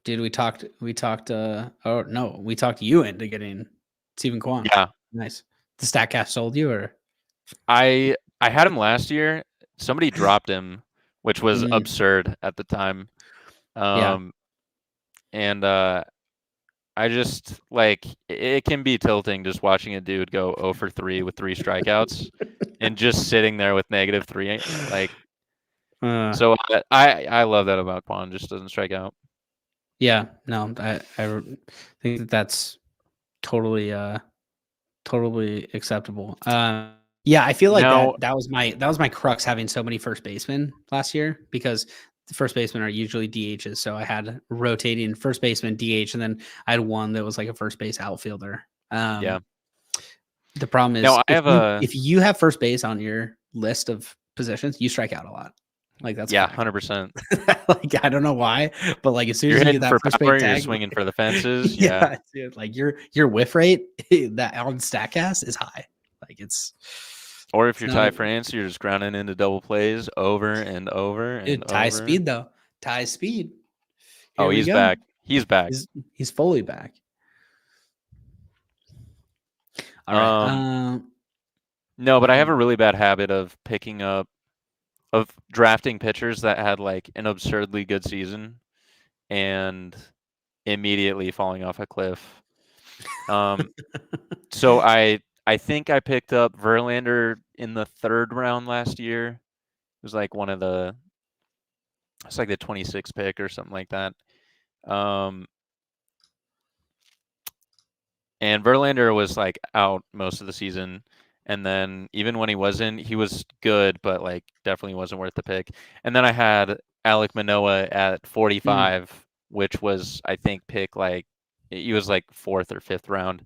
Speaker 1: Dude, we talked we talked you into getting Steven Kwan.
Speaker 2: Yeah.
Speaker 1: Nice. The StatCast sold you, or?
Speaker 2: I had him last year. Somebody dropped him, which was absurd at the time. And I just, like, it can be tilting just watching a dude go 0 for 3 with 3 strikeouts and just sitting there with -3. Like, so I love that about Kwan, just doesn't strike out.
Speaker 1: Yeah, no, I think that's totally acceptable. Yeah, I feel like that was my crux, having so many first basemen last year, because the first basemen are usually DHs. So I had rotating first baseman, DH, and then I had one that was like a first base outfielder.
Speaker 2: Yeah.
Speaker 1: The problem is, if you have first base on your list of positions, you strike out a lot. Like, that's
Speaker 2: 100%.
Speaker 1: Like, I don't know why, but like, as soon as
Speaker 2: you're
Speaker 1: you get that first
Speaker 2: power,
Speaker 1: base tag,
Speaker 2: you're swinging for the fences.
Speaker 1: Yeah, dude, like your whiff rate that on StatCast is high. Like, it's.
Speaker 2: Or if you're Ty France, you're just grounding into double plays over and over and
Speaker 1: Ty speed though. Ty speed.
Speaker 2: Here he's back. He's back.
Speaker 1: He's fully back. All right.
Speaker 2: No, but I have a really bad habit of drafting pitchers that had like an absurdly good season and immediately falling off a cliff. So I think I picked up Verlander in the 3rd round last year. It was like it's like the 26th pick or something like that. Um, and Verlander was like out most of the season. And then even when he wasn't, he was good, but like definitely wasn't worth the pick. And then I had Alek Manoah at 45, which was I think pick like he was like 4th or 5th round,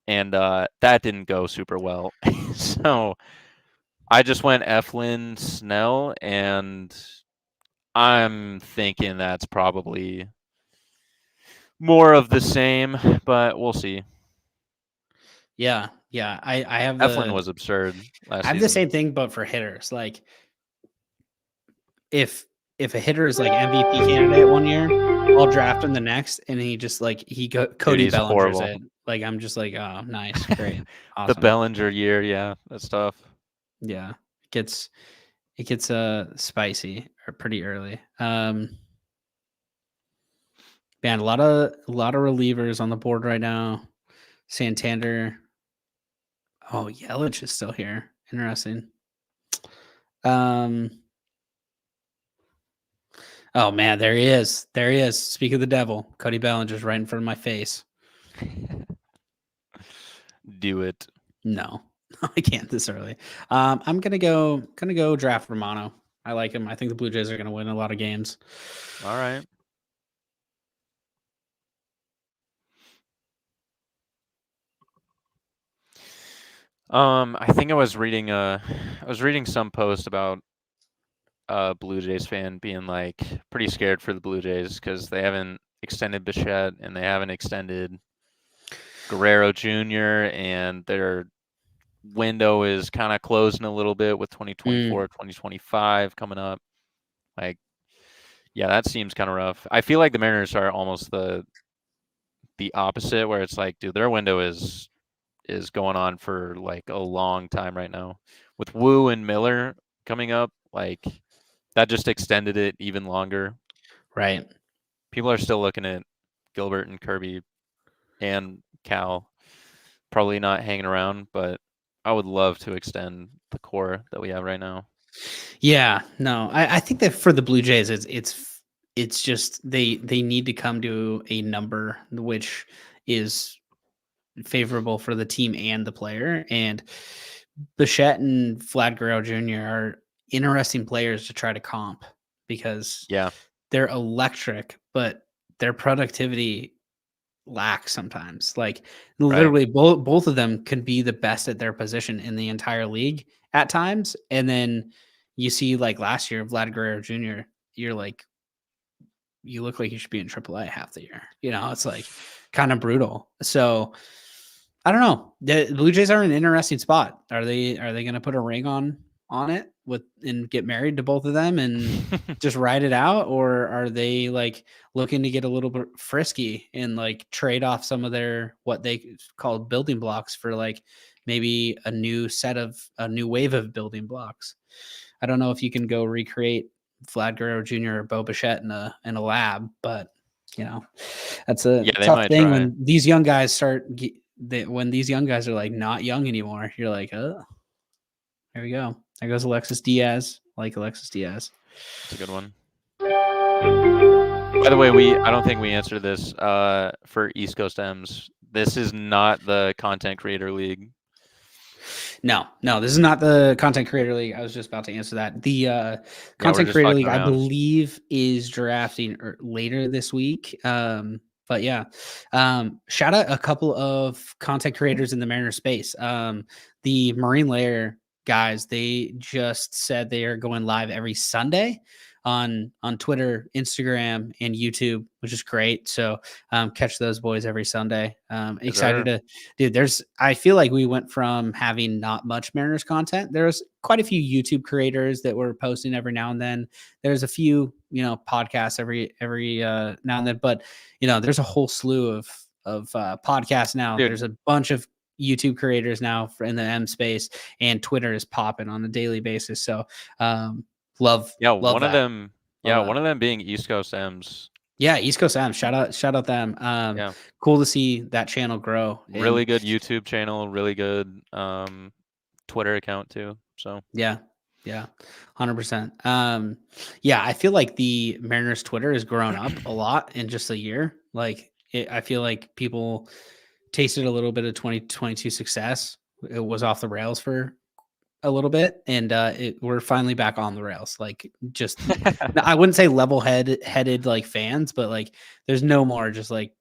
Speaker 2: and that didn't go super well. So I just went Eflin, Snell, and I'm thinking that's probably more of the same, but we'll see.
Speaker 1: Yeah. I have
Speaker 2: Eflin was absurd last season.
Speaker 1: the same thing, but for hitters. Like if a hitter is like MVP candidate one year, I'll draft him the next, and he just like Cody Bellinger's it. Like I'm just like, oh, nice, great, awesome.
Speaker 2: The Bellinger year, yeah, that's tough.
Speaker 1: Yeah, it gets spicy or pretty early. Man, a lot of relievers on the board right now. Santander. Oh, Yelich is still here. Interesting. Oh man, there he is. There he is. Speak of the devil. Cody Bellinger's right in front of my face.
Speaker 2: Do it.
Speaker 1: No, I can't this early. I'm gonna go draft Romano. I like him. I think the Blue Jays are gonna win a lot of games.
Speaker 2: All right. I think I was reading some post about a Blue Jays fan being like pretty scared for the Blue Jays because they haven't extended Bichette and they haven't extended Guerrero Jr. and their window is kind of closing a little bit with 2024, 2025 coming up. Like, yeah, that seems kind of rough. I feel like the Mariners are almost the opposite, where it's like, dude, their window is going on for like a long time right now. With Wu and Miller coming up, like that just extended it even longer.
Speaker 1: Right.
Speaker 2: People are still looking at Gilbert and Kirby and Cal probably not hanging around, but I would love to extend the core that we have right now.
Speaker 1: Yeah, no, I think that for the Blue Jays, it's just they need to come to a number which is favorable for the team and the player. And Bichette and Vlad Guerrero Jr. are interesting players to try to comp because they're electric, but their productivity lacks sometimes. Like literally both of them could be the best at their position in the entire league at times. And then you see like last year, Vlad Guerrero Jr., you're like, you look like you should be in AAA half the year. You know, it's like kind of brutal. So I don't know. The Blue Jays are in an interesting spot. Are they going to put a ring on it and get married to both of them and just ride it out, or are they like looking to get a little bit frisky and like trade off some of their what they call building blocks for like maybe a new wave of building blocks? I don't know if you can go recreate Vlad Guerrero Jr. or Bo Bichette in a lab, but you know that's a tough thing when these young guys when these young guys are like not young anymore. You're like, oh, there we go. There goes Alexis Diaz. Like Alexis Diaz.
Speaker 2: That's a good one. By the way, I don't think we answered this for East Coast M's. This is not the Content Creator League.
Speaker 1: No, this is not the Content Creator League. I was just about to answer that. The Content Creator League, I believe, is drafting later this week. But yeah, shout out a couple of content creators in the Mariner space. The Marine Layer guys, they just said they are going live every Sunday on Twitter, Instagram, and YouTube, which is great. So catch those boys every Sunday. Excited to, dude. I feel like we went from having not much Mariners content. There's quite a few YouTube creators that were posting every now and then. There's a few, podcasts every now and then, but there's a whole slew of podcasts now. Dude, there's a bunch of YouTube creators now in the M space, and Twitter is popping on a daily basis. So love
Speaker 2: one
Speaker 1: that.
Speaker 2: of them.
Speaker 1: Love that.
Speaker 2: One of them being East Coast M's.
Speaker 1: Yeah, East Coast M. Shout out them. Cool to see that channel grow.
Speaker 2: Really good YouTube channel. Really good Twitter account too. So
Speaker 1: yeah, 100%. Yeah, I feel like the Mariners Twitter has grown up a lot in just a year. Like I feel like people tasted a little bit of 2022 success. It was off the rails for a little bit, and we're finally back on the rails. Like just, I wouldn't say headed like fans, but like there's no more just like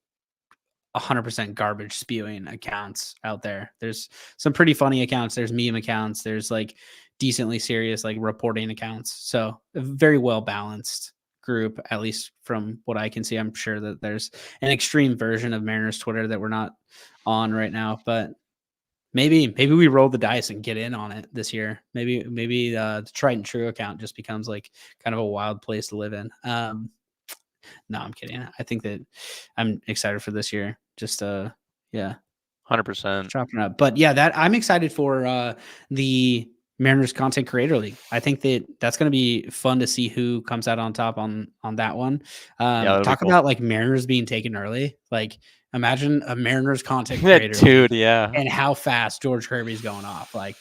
Speaker 1: 100% garbage spewing accounts out there. There's some pretty funny accounts. There's meme accounts. There's like decently serious like reporting accounts. So a very well balanced group, at least from what I can see. I'm sure that there's an extreme version of Mariners Twitter that we're not on right now, but maybe we roll the dice and get in on it this year. Maybe the Tried and True account just becomes like kind of a wild place to live in. No, I'm kidding. I think that I'm excited for this year. Just yeah,
Speaker 2: 100%.
Speaker 1: chopping up. But yeah, that I'm excited for the Mariners Content Creator League. I think that that's going to be fun to see who comes out on top on that one. Talk
Speaker 2: cool.
Speaker 1: about like Mariners being taken early. Like imagine a Mariners Content Creator
Speaker 2: Dude,
Speaker 1: League, and how fast George Kirby's going off. Like,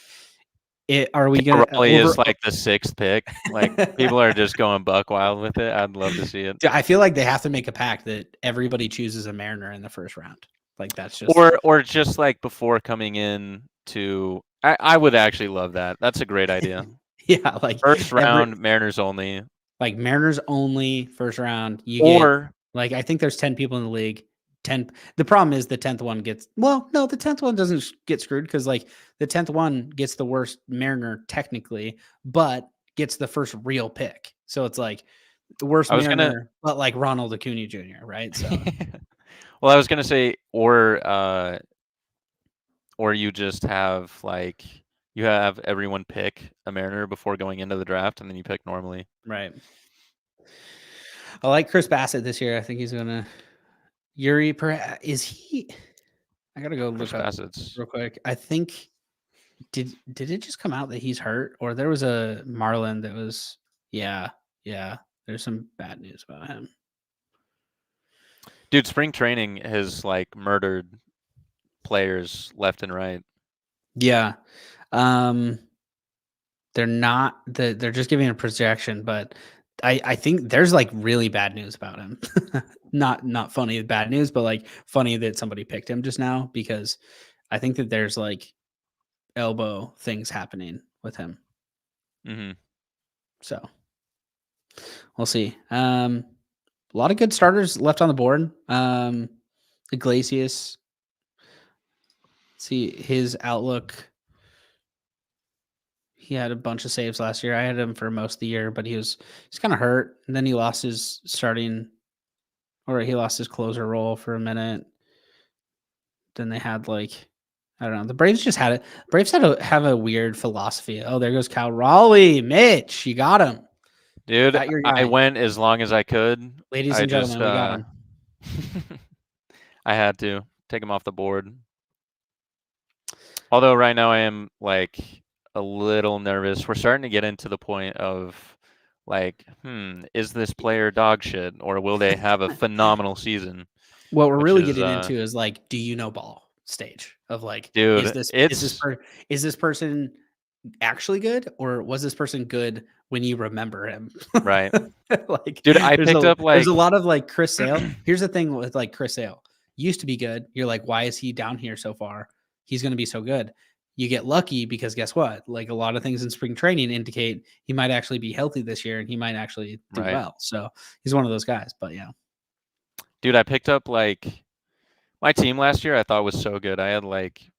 Speaker 1: are we gonna?
Speaker 2: Probably is like the 6th pick. Like people are just going buck wild with it. I'd love to see it.
Speaker 1: I feel like they have to make a pact that everybody chooses a Mariner in the first round. Like that's just
Speaker 2: or just like before coming in to. I would actually love that. That's a great idea.
Speaker 1: Yeah, like
Speaker 2: first round Mariners only.
Speaker 1: Like Mariners only first round. Get like I think there's 10 people in the league. 10. The problem is the 10th one gets no, the 10th one doesn't get screwed because like the 10th one gets the worst Mariner technically, but gets the first real pick. So it's like the worst Mariner, but like Ronald Acuna Jr., right? So
Speaker 2: well, I was gonna say or you just have like you have everyone pick a Mariner before going into the draft, and then you pick normally.
Speaker 1: Right. I like Chris Bassett this year. I think he's gonna. Yuri, is he? I gotta go look up real quick. I think did it just come out that he's hurt, or there was a Marlin that was? Yeah. There's some bad news about him.
Speaker 2: Dude, spring training has like murdered players left and right.
Speaker 1: Yeah. They're not they're just giving a projection, but I think there's like really bad news about him. not funny bad news, but like funny that somebody picked him just now because I think that there's like elbow things happening with him.
Speaker 2: Mm-hmm.
Speaker 1: So we'll see. A lot of good starters left on the board. Iglesias. See his outlook. He had a bunch of saves last year. I had him for most of the year, but he's kind of hurt. And then he lost his he lost his closer role for a minute. Then they had like, I don't know. The Braves just had it. Braves have a weird philosophy. Oh, there goes Cal Raleigh. Mitch, you got him.
Speaker 2: Dude, I went as long as I could.
Speaker 1: Ladies and gentlemen, we got him.
Speaker 2: I had to take him off the board. Although right now I am like a little nervous. We're starting to get into the point of like, is this player dog shit or will they have a phenomenal season?
Speaker 1: What we're really getting into is like, do you know ball stage of like,
Speaker 2: dude,
Speaker 1: is this person actually good or was this person good when you remember him?
Speaker 2: Right.
Speaker 1: Like,
Speaker 2: dude, I picked up like
Speaker 1: there's a lot of like Chris Sale. Here's the thing with like Chris Sale used to be good. You're like, why is he down here so far? He's going to be so good. You get lucky because guess what? Like a lot of things in spring training indicate he might actually be healthy this year and he might actually do well. So he's one of those guys, but yeah.
Speaker 2: Dude, I picked up like my team last year I thought was so good. I had like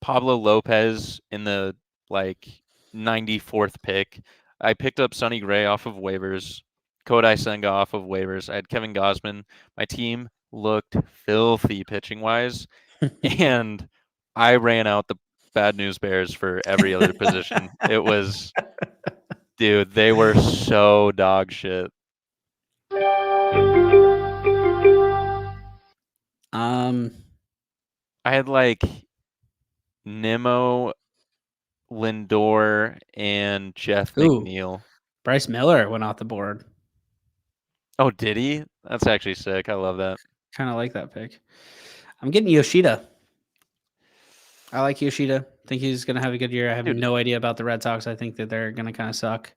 Speaker 2: Pablo Lopez in the like 94th pick. I picked up Sonny Gray off of waivers, Kodai Senga off of waivers. I had Kevin Gausman. My team looked filthy pitching wise, and I ran out the bad news bears for every other position. It was, dude, they were so dog shit. I had like Nimmo, Lindor, and Jeff
Speaker 1: Ooh,
Speaker 2: McNeil.
Speaker 1: Bryce Miller went off the board.
Speaker 2: Oh, did he? That's actually sick. I love that.
Speaker 1: Kind of like that pick. I'm getting Yoshida. I like Yoshida. Think he's going to have a good year. I have
Speaker 2: Dude,
Speaker 1: no idea about the Red Sox. I think that they're going to kind of suck.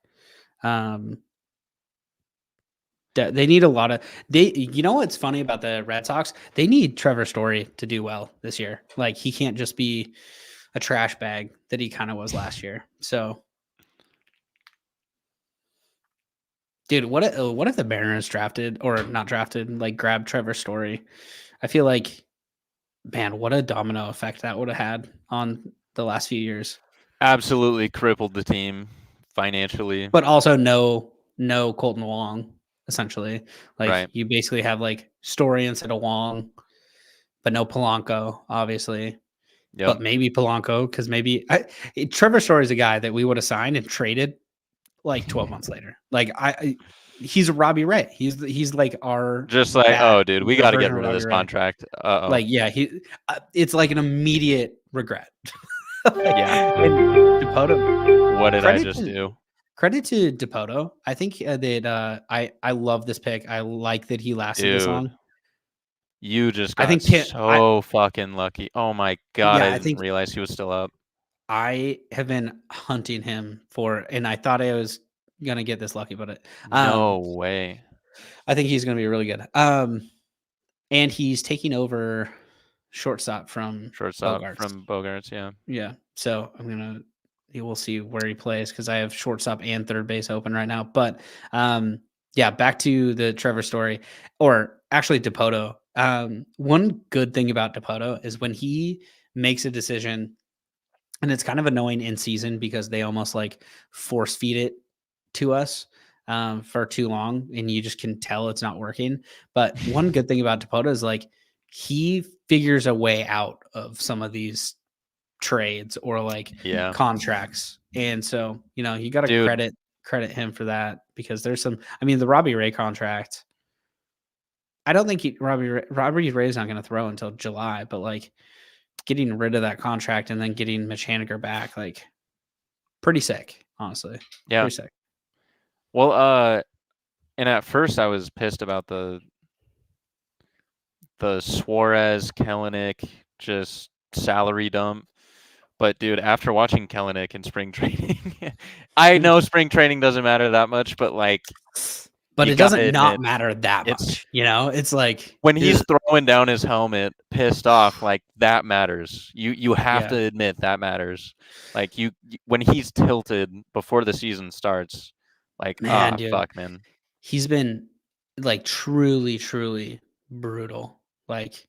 Speaker 1: They need a lot of You know what's funny about the Red Sox? They need Trevor Story to do well this year. Like he can't just be a trash bag that he kind of was last year. So, dude, what if the Mariners drafted or not drafted, like grabbed Trevor Story? I feel like, man, what a domino effect that would have had on the last few years.
Speaker 2: absolutely crippled the team financially.
Speaker 1: But also no Colton Wong, essentially. Like
Speaker 2: Right.
Speaker 1: you basically have like Story instead of Wong, but no Polanco, obviously.
Speaker 2: Yep.
Speaker 1: But maybe Polanco, because Trevor Story is a guy that we would have signed and traded like 12 months later. Like he's a Robbie Ray. He's like our
Speaker 2: Just like,
Speaker 1: bad
Speaker 2: oh, dude, we got to get
Speaker 1: version of
Speaker 2: rid of
Speaker 1: Robbie
Speaker 2: this
Speaker 1: Ray.
Speaker 2: contract. Uh-oh.
Speaker 1: Like it's like an immediate regret.
Speaker 2: Yeah.
Speaker 1: And Dipoto,
Speaker 2: What did I just do?
Speaker 1: Credit to Dipoto. I think that I love this pick. I like that he lasted this
Speaker 2: Dude,
Speaker 1: long.
Speaker 2: you just
Speaker 1: I
Speaker 2: got
Speaker 1: think
Speaker 2: so fucking lucky. Oh my God,
Speaker 1: yeah,
Speaker 2: I
Speaker 1: I
Speaker 2: didn't
Speaker 1: think
Speaker 2: realize he was still up.
Speaker 1: I have been hunting him and I thought I was gonna get this lucky, but
Speaker 2: No way.
Speaker 1: I think he's gonna be really good. And he's taking over shortstop from
Speaker 2: Shortstop
Speaker 1: Bogarts.
Speaker 2: from Bogarts, yeah.
Speaker 1: Yeah, so we'll see where he plays because I have shortstop and third base open right now. But yeah, back to the Trevor Story, or actually Dipoto. One good thing about Dipoto is when he makes a decision, and it's kind of annoying in season because they almost like force feed it to us for too long, and you just can tell it's not working. But one good thing about Dipoto is like he figures a way out of some of these trades or like contracts, and so you got to credit him for that because there's some. I mean, the Robbie Ray contract. I don't think Robbie Ray's not going to throw until July, but like getting rid of that contract and then getting Mitch Haniger back, like pretty sick, honestly.
Speaker 2: Yeah.
Speaker 1: Pretty sick.
Speaker 2: Well, and at first I was pissed about the Suarez Kellenic just salary dump. But dude, after watching Kellenic in spring training, I know spring training doesn't matter that much, but like
Speaker 1: but it doesn't not matter that much. It's like
Speaker 2: when he's throwing down his helmet, pissed off, like that matters. You have to admit that matters. Like when he's tilted before the season starts, like
Speaker 1: dude,
Speaker 2: fuck, man.
Speaker 1: He's been like truly, truly brutal. Like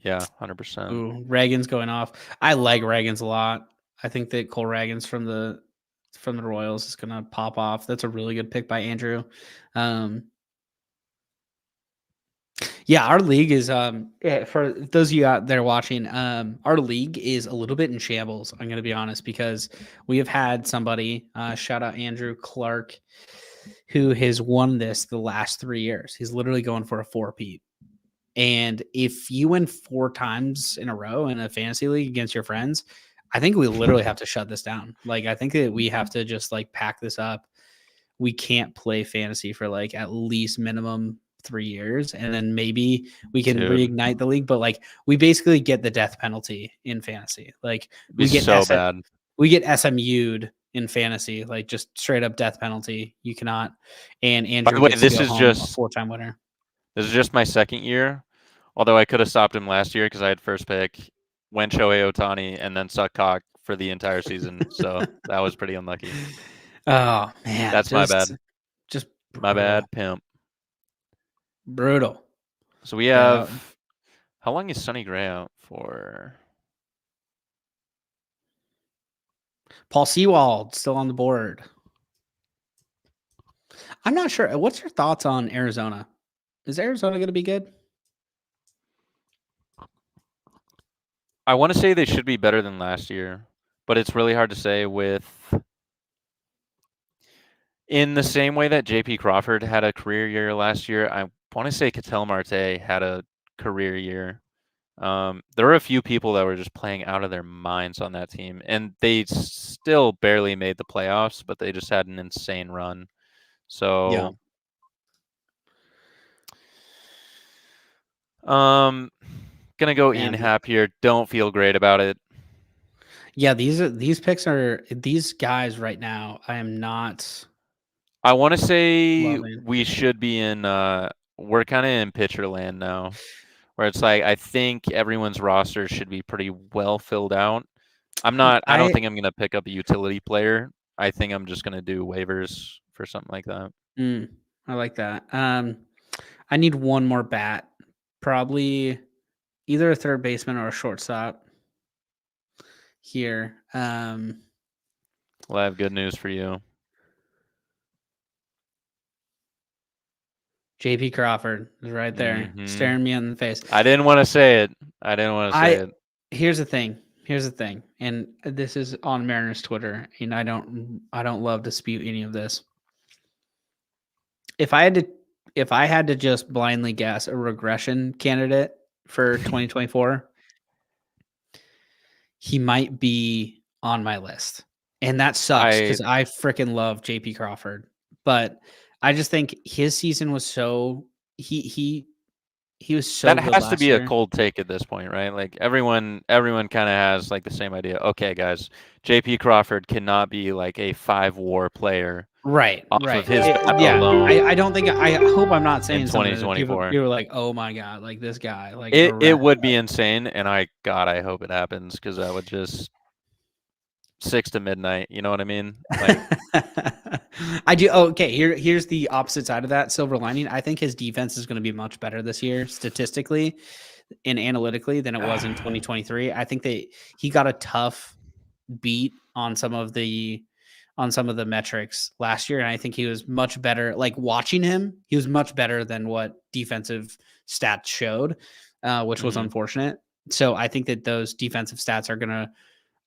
Speaker 2: yeah, 100%.
Speaker 1: Reagan's going off. I like Reagan's a lot. I think that Cole Reagan's from the Royals is gonna pop off. That's a really good pick by Andrew. Yeah, our league is for those of you out there watching, our league is a little bit in shambles. I'm gonna be honest because we have had somebody shout out Andrew Clark who has won this the last 3 years. He's literally going for a 4-peat. And if you win 4 times in a row in a fantasy league against your friends, I think we literally have to shut this down. Like, I think that we have to just like pack this up. We can't play fantasy for like at least minimum 3 years. And then maybe we can reignite the league. But like, we basically get the death penalty in fantasy. Like, we get
Speaker 2: so bad.
Speaker 1: We get SMU'd in fantasy, like just straight up death penalty. You cannot. And Andrew,
Speaker 2: by the way, this is just
Speaker 1: a 4-time winner.
Speaker 2: This is just my second year, although I could have stopped him last year because I had first pick, went Shohei Ohtani, and then sucked cock for the entire season. So that was pretty unlucky.
Speaker 1: Oh man,
Speaker 2: that's my bad.
Speaker 1: Just
Speaker 2: my bad, pimp.
Speaker 1: Brutal.
Speaker 2: So we have. How long is Sonny Gray out for?
Speaker 1: Paul Sewald still on the board. I'm not sure. What's your thoughts on Arizona? Is Arizona going to be good?
Speaker 2: I want to say they should be better than last year, but it's really hard to say in the same way that J.P. Crawford had a career year last year. I want to say Ketel Marte had a career year. There were a few people that were just playing out of their minds on that team, and they still barely made the playoffs, but they just had an insane run.
Speaker 1: Yeah.
Speaker 2: So, gonna go Ian
Speaker 1: Man.
Speaker 2: Happ here. Don't feel great about it.
Speaker 1: Yeah, these picks are these guys right now. I am not
Speaker 2: I want to say
Speaker 1: loving.
Speaker 2: we should be in. We're kind of in pitcher land now, where it's like I think everyone's roster should be pretty well filled out. I'm not. I don't
Speaker 1: I
Speaker 2: think I'm gonna pick up a utility player. I think I'm just gonna do waivers for something like that.
Speaker 1: I like that. I need one more bat, probably either a third baseman or a shortstop here.
Speaker 2: Well, I have good news for you.
Speaker 1: JP Crawford is right there,
Speaker 2: Hmm.
Speaker 1: staring me in the face.
Speaker 2: I didn't want to say it. I didn't want to say
Speaker 1: I
Speaker 2: it.
Speaker 1: Here's the thing. Here's the thing, and this is on Mariners Twitter, and I don't love to dispute any of this. If I had to just blindly guess a regression candidate for 2024, he might be on my list. And that sucks
Speaker 2: I
Speaker 1: because I freaking love JP Crawford. But I just think his season was so he was so
Speaker 2: that
Speaker 1: good
Speaker 2: has to
Speaker 1: last
Speaker 2: be a
Speaker 1: year.
Speaker 2: cold take at this point, right? Like everyone kind of has like the same idea. Okay, guys, JP Crawford cannot be like a 5 WAR player
Speaker 1: Right,
Speaker 2: off of
Speaker 1: right.
Speaker 2: his bat
Speaker 1: Yeah.
Speaker 2: alone
Speaker 1: I don't think I hope I'm not
Speaker 2: in
Speaker 1: saying something that people
Speaker 2: 2024.
Speaker 1: people are like, oh my god, like this guy, like
Speaker 2: It would be insane, and I hope it happens because that would just 6 to midnight. You know what I mean? Like,
Speaker 1: I do. Oh, okay, here's the opposite side of that silver lining. I think his defense is going to be much better this year, statistically and analytically, than it was in 2023. I think that he got a tough beat on some of the metrics last year, and I think he was much better. Like watching him, he was much better than what defensive stats showed, which was
Speaker 2: mhm.
Speaker 1: unfortunate. So I think that those defensive stats are going to,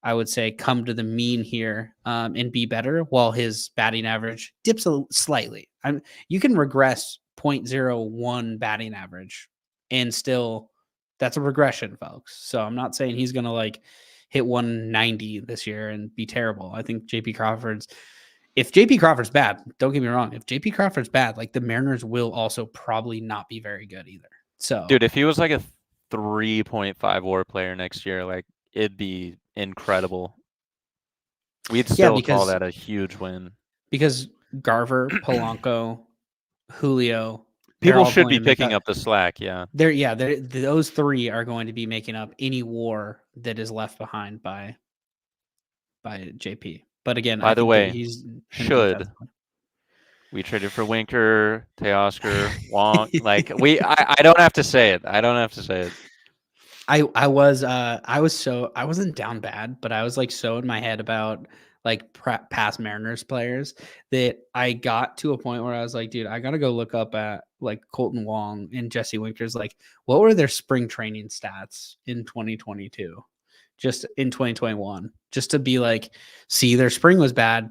Speaker 1: I would say, come to the mean here, and be better, while his batting average dips slightly. You can regress 0.01 batting average, and still that's a regression, folks. So I'm not saying he's going to like hit 190 this year and be terrible. I think if JP Crawford's bad, don't get me wrong. If JP Crawford's bad, like the Mariners will also probably not be very good either. So
Speaker 2: Dude, if he was like a 3.5 WAR player next year, like it'd be incredible. We'd
Speaker 1: yeah,
Speaker 2: still call
Speaker 1: because
Speaker 2: that a huge win.
Speaker 1: because Garver, Polanco, Julio, they're
Speaker 2: People
Speaker 1: all
Speaker 2: should
Speaker 1: going
Speaker 2: be
Speaker 1: to make
Speaker 2: picking
Speaker 1: up.
Speaker 2: up the slack, yeah.
Speaker 1: Those three are going to be making up any war that is left behind by JP. But again, I
Speaker 2: By the
Speaker 1: think that
Speaker 2: way,
Speaker 1: he's him
Speaker 2: should
Speaker 1: defensively.
Speaker 2: we traded for Winker, Teoscar, Wong? Like I don't have to say it. I don't have to say it.
Speaker 1: I wasn't down bad, but I was like so in my head about like past Mariners players that I got to a point where I was like, dude, I gotta go look up at like Colton Wong and Jesse Winker's like what were their spring training stats in 2022, just in 2021, just to be like, see, their spring was bad.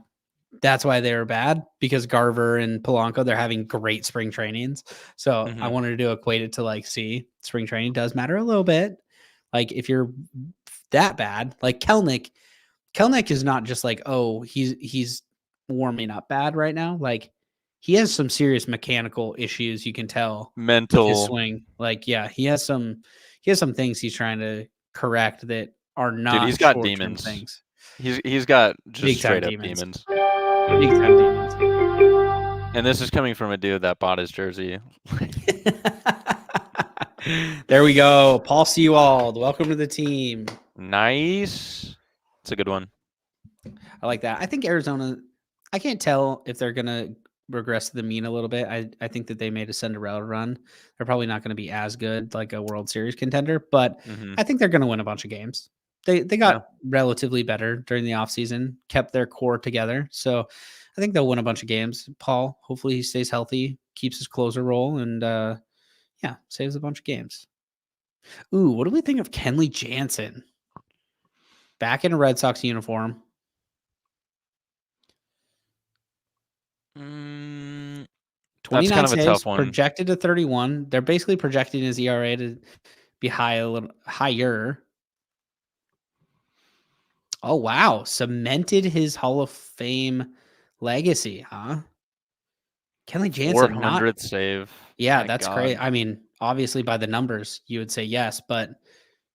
Speaker 1: That's why they were bad, because Garver and Polanco, they're having great spring trainings. So I
Speaker 2: Hmm.
Speaker 1: wanted to equate it to like, see, spring training does matter a little bit. Like if you're that bad, like Kelnick is not just like, oh, he's warming up bad right now. Like he has some serious mechanical issues. You can tell with his
Speaker 2: Mental.
Speaker 1: swing. Like, yeah, he has some things he's trying to correct that are
Speaker 2: Dude,
Speaker 1: not
Speaker 2: he's got
Speaker 1: short term
Speaker 2: demons.
Speaker 1: things.
Speaker 2: He's got just
Speaker 1: Big time
Speaker 2: straight up
Speaker 1: demons.
Speaker 2: demons.
Speaker 1: Big time demons.
Speaker 2: And this is coming from a dude that bought his jersey.
Speaker 1: There we go. Paul Sewald, welcome to the team.
Speaker 2: Nice. It's a good one.
Speaker 1: I like that. I think Arizona, I can't tell if they're going to regress to the mean a little bit. I think that they made a Cinderella run. They're probably not going to be as good like a World Series contender, but
Speaker 2: Hmm.
Speaker 1: I think they're going to win a bunch of games. They
Speaker 2: Yeah.
Speaker 1: got relatively better during the offseason, kept their core together. So I think they'll win a bunch of games. Paul, hopefully he stays healthy, keeps his closer role, and yeah, saves a bunch of games. Ooh, what do we think of Kenley Jansen? Back in a Red Sox uniform.
Speaker 2: That's
Speaker 1: 29
Speaker 2: kind of a
Speaker 1: saves,
Speaker 2: tough one.
Speaker 1: projected to 31. They're basically projecting his ERA to be a little higher. Oh wow, cemented his Hall of Fame legacy, huh? Kenley Jansen,
Speaker 2: 400th save.
Speaker 1: Yeah,
Speaker 2: My
Speaker 1: that's
Speaker 2: God.
Speaker 1: great. I mean, obviously by the numbers, you would say yes, but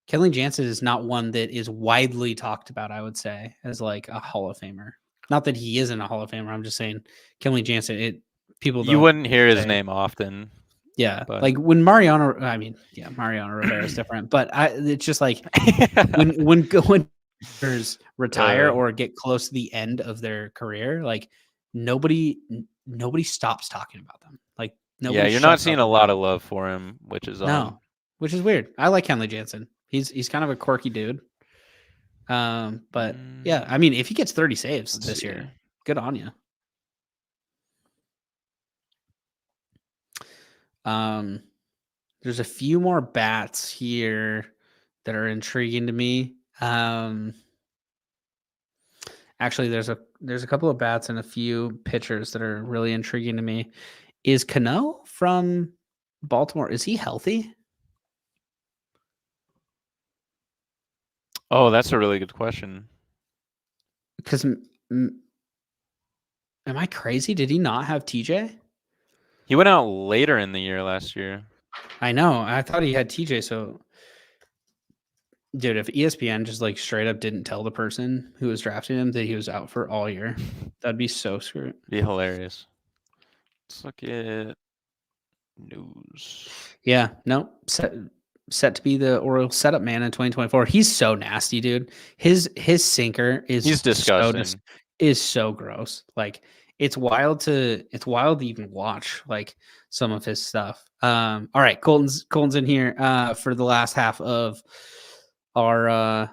Speaker 1: Kenley Jansen is not one that is widely talked about, I would say, as like a Hall of Famer. Not that he isn't a Hall of Famer. I'm just saying Kenley Jansen, people don't.
Speaker 2: You wouldn't hear his name often.
Speaker 1: Yeah.
Speaker 2: But
Speaker 1: like when Mariano Rivera is different, but it's just like when retire or get close to the end of their career, like nobody stops talking about them. Like nobody.
Speaker 2: Yeah, you're not seeing a lot of love for him, which is odd.
Speaker 1: Which is weird. I like Kenley Jansen. He's kind of a quirky dude. But yeah, I mean, if he gets 30 saves this year, good on you. There's a few more bats here that are intriguing to me. Actually, there's a couple of bats and a few pitchers that are really intriguing to me. Is Cano from Baltimore? Is he healthy?
Speaker 2: Oh, that's a really good question.
Speaker 1: Because am I crazy? Did he not have TJ?
Speaker 2: He went out later in the year last year.
Speaker 1: I know. I thought he had TJ. So, dude, if ESPN just like straight up didn't tell the person who was drafting him that he was out for all year, that'd be so screwed.
Speaker 2: Be hilarious. Let's look at news.
Speaker 1: Yeah. No. Set to be the Orioles setup man in 2024. He's so nasty, dude. His sinker is
Speaker 2: disgusting.
Speaker 1: Is so gross. Like it's wild to even watch like some of his stuff. All right, Colton's in here for the last half of our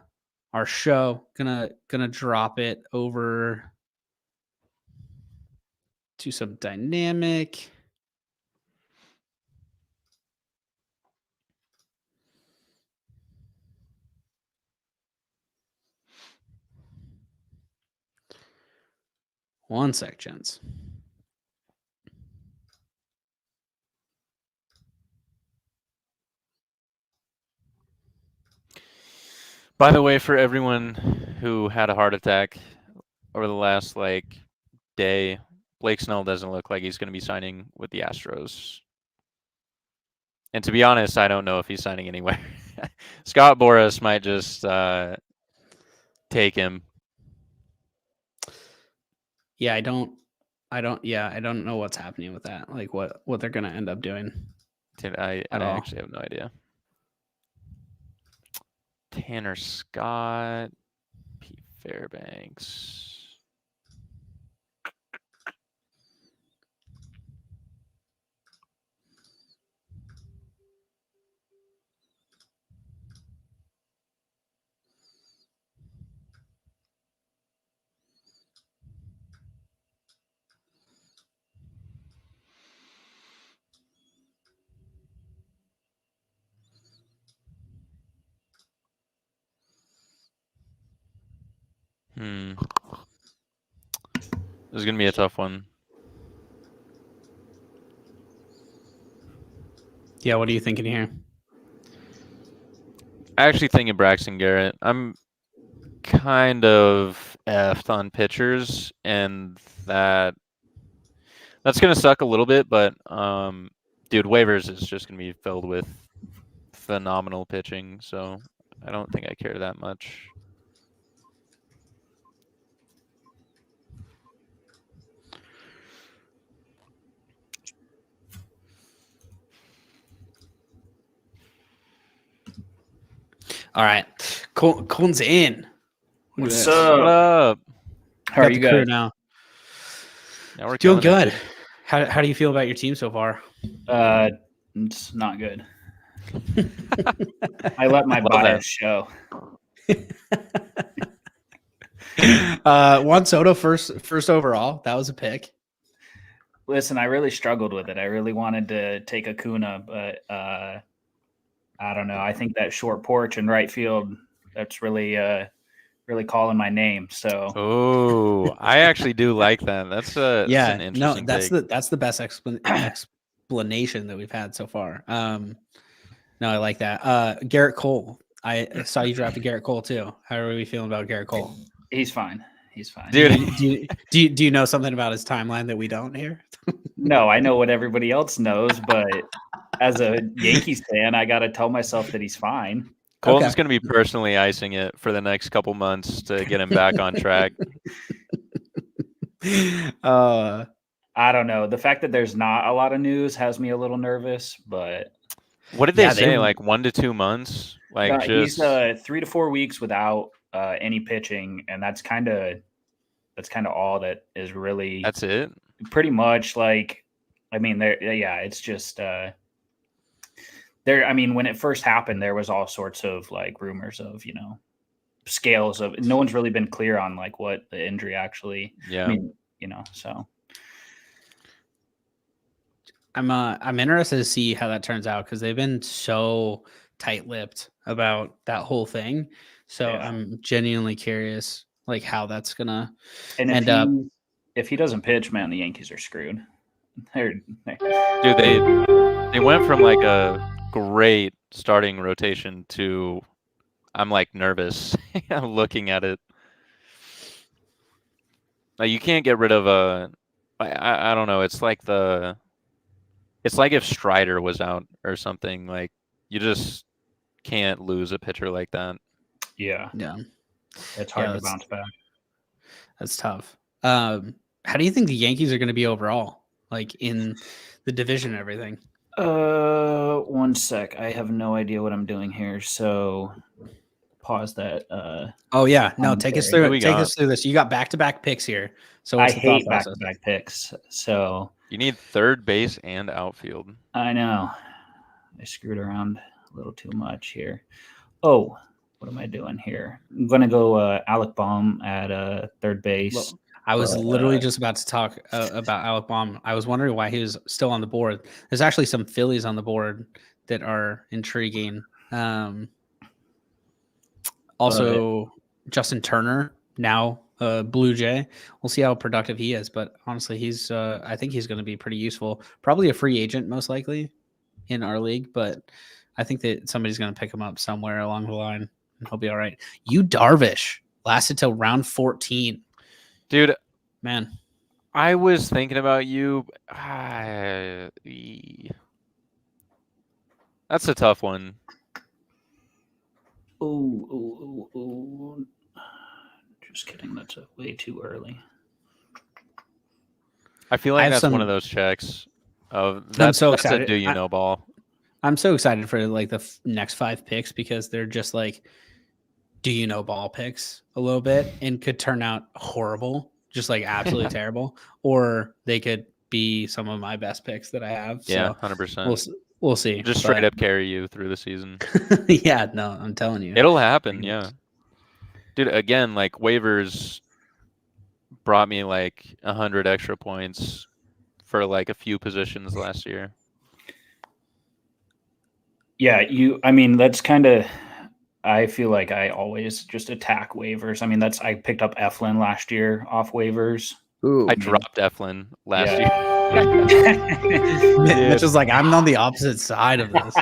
Speaker 1: show. Gonna drop it over to some dynamic. One sec, gents.
Speaker 2: By the way, for everyone who had a heart attack over the last day, Blake Snell doesn't look like he's going to be signing with the Astros. And to be honest, I don't know if he's signing anywhere. Scott Boras might just take him.
Speaker 1: Yeah, I don't know what's happening with that. Like what they're going to end up doing.
Speaker 2: Dude, I actually have no idea. Tanner Scott, Pete Fairbanks. This is going to be a tough one.
Speaker 1: Yeah, what are you thinking here?
Speaker 2: I actually think of Braxton Garrett. I'm kind of effed on pitchers, and that's going to suck a little bit, but dude, waivers is just going to be filled with phenomenal pitching, so I don't think I care that much.
Speaker 1: All right. Colton's in.
Speaker 3: What's up?
Speaker 2: What up?
Speaker 3: How are you guys?
Speaker 1: Now
Speaker 2: we're
Speaker 1: doing good. How do you feel about your team so far?
Speaker 3: It's not good. I let my bias show.
Speaker 1: Juan Soto first overall. That was a pick.
Speaker 3: Listen, I really struggled with it. I really wanted to take Acuna, but I don't know. I think that short porch in right field, that's really calling my name. So
Speaker 2: I actually do like that. That's an interesting take.
Speaker 1: That's the best explanation that we've had so far. No, No, I like that. Garrett Cole. I saw you drafted Garrett Cole too. How are we feeling about Garrett Cole?
Speaker 3: He's fine. He's fine.
Speaker 2: Dude.
Speaker 1: Do you know something about his timeline that we don't hear?
Speaker 3: No, I know what everybody else knows, but as a Yankees fan, I got to tell myself that he's fine.
Speaker 2: Colton's going to be personally icing it for the next couple months to get him back on track.
Speaker 3: I don't know. The fact that there's not a lot of news has me a little nervous, but
Speaker 2: what did they say? Like 1 to 2 months? Like
Speaker 3: he's 3 to 4 weeks without any pitching, and that's kind of all that is really.
Speaker 2: That's it.
Speaker 3: Pretty much. Like, I mean, it's just there. I mean, when it first happened, there was all sorts of like rumors of scales of. No one's really been clear on like what the injury actually.
Speaker 2: Yeah.
Speaker 3: I mean, so.
Speaker 1: I'm interested to see how that turns out because they've been so tight-lipped about that whole thing. So I'm genuinely curious, like how that's gonna end up.
Speaker 3: If he doesn't pitch, man, the Yankees are screwed.
Speaker 2: Dude, they went from like a great starting rotation to I'm like nervous looking at it. Like you can't get rid of I don't know. It's like if Strider was out or something. Like you just can't lose a pitcher like that.
Speaker 3: Yeah. It's hard to bounce back.
Speaker 1: That's tough. How do you think the Yankees are going to be overall, like in the division and everything?
Speaker 3: 1 sec. I have no idea what I'm doing here. So pause that.
Speaker 1: Oh yeah, no. Take us through it. Take us through this. You got back-to-back picks here. So
Speaker 3: I hate back-to-back picks. So
Speaker 2: you need third base and outfield.
Speaker 3: I know. I screwed around a little too much here. Oh, what am I doing here? I'm going to go Alec Baum at third base.
Speaker 1: Well, I was literally just about to talk about Alec Baum. I was wondering why he was still on the board. There's actually some Phillies on the board that are intriguing. Also, Justin Turner, now Blue Jay. We'll see how productive he is. But honestly, I think he's going to be pretty useful. Probably a free agent, most likely, in our league. But I think that somebody's going to pick him up somewhere along the line, and he'll be all right. Yu Darvish lasted till round 14.
Speaker 2: Dude,
Speaker 1: man,
Speaker 2: I was thinking about you. That's a tough one.
Speaker 3: Oh. Just kidding. That's way too early.
Speaker 2: I feel like that's one of those checks of that's
Speaker 1: so excited.
Speaker 2: A do you know ball.
Speaker 1: I'm so excited for like the next 5 picks because they're just like, do you know ball picks a little bit and could turn out horrible, just like absolutely terrible, or they could be some of my best picks that I have.
Speaker 2: Yeah,
Speaker 1: so
Speaker 2: 100%.
Speaker 1: We'll see.
Speaker 2: Just straight up carry you through the season.
Speaker 1: Yeah, no, I'm telling you,
Speaker 2: it'll happen. Yeah, dude. Again, like waivers brought me like 100 extra points for like a few positions last year.
Speaker 3: Yeah, I mean, that's kind of. I feel like I always just attack waivers. I mean, I picked up Eflin last year off waivers.
Speaker 2: Ooh, I dropped Eflin last year.
Speaker 1: Mitch was like, I'm on the opposite side of this.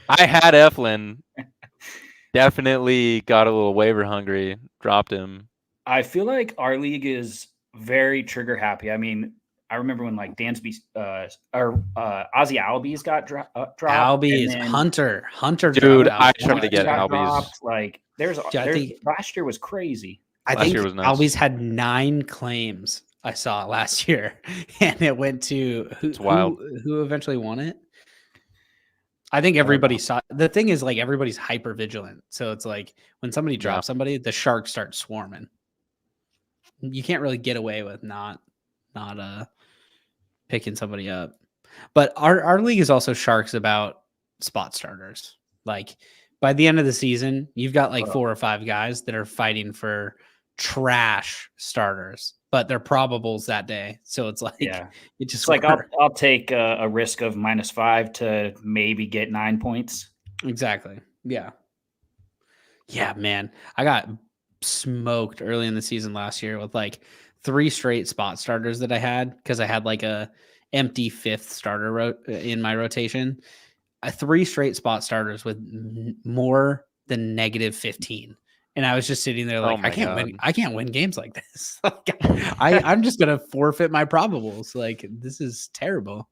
Speaker 2: I had Eflin. Definitely got a little waiver hungry. Dropped him.
Speaker 3: I feel like our league is very trigger happy. I mean, I remember when like Dansby Ozzy Albies got dropped.
Speaker 1: Albies, Hunter.
Speaker 2: Dude, I tried to get Albies.
Speaker 3: Dropped. Like last year was crazy.
Speaker 1: I think Albies had 9 claims I saw last year, and it went to who eventually won it. I think everybody saw. The thing is, like, everybody's hyper vigilant, so it's like when somebody drops somebody, the sharks start swarming. You can't really get away with not picking somebody up. But our league is also sharks about spot starters. Like by the end of the season, you've got like 4 or 5 guys that are fighting for trash starters, but they're probables that day. So it's like, it just
Speaker 3: like I'll take a risk of -5 to maybe get 9 points.
Speaker 1: Exactly. Yeah. Yeah, man. I got smoked early in the season last year with like 3 straight spot starters that I had because I had like a empty 5th starter in my rotation. 3 straight spot starters with more than -15. And I was just sitting there like, I can't win games like this. Like, I'm just gonna forfeit my probables. Like, this is terrible.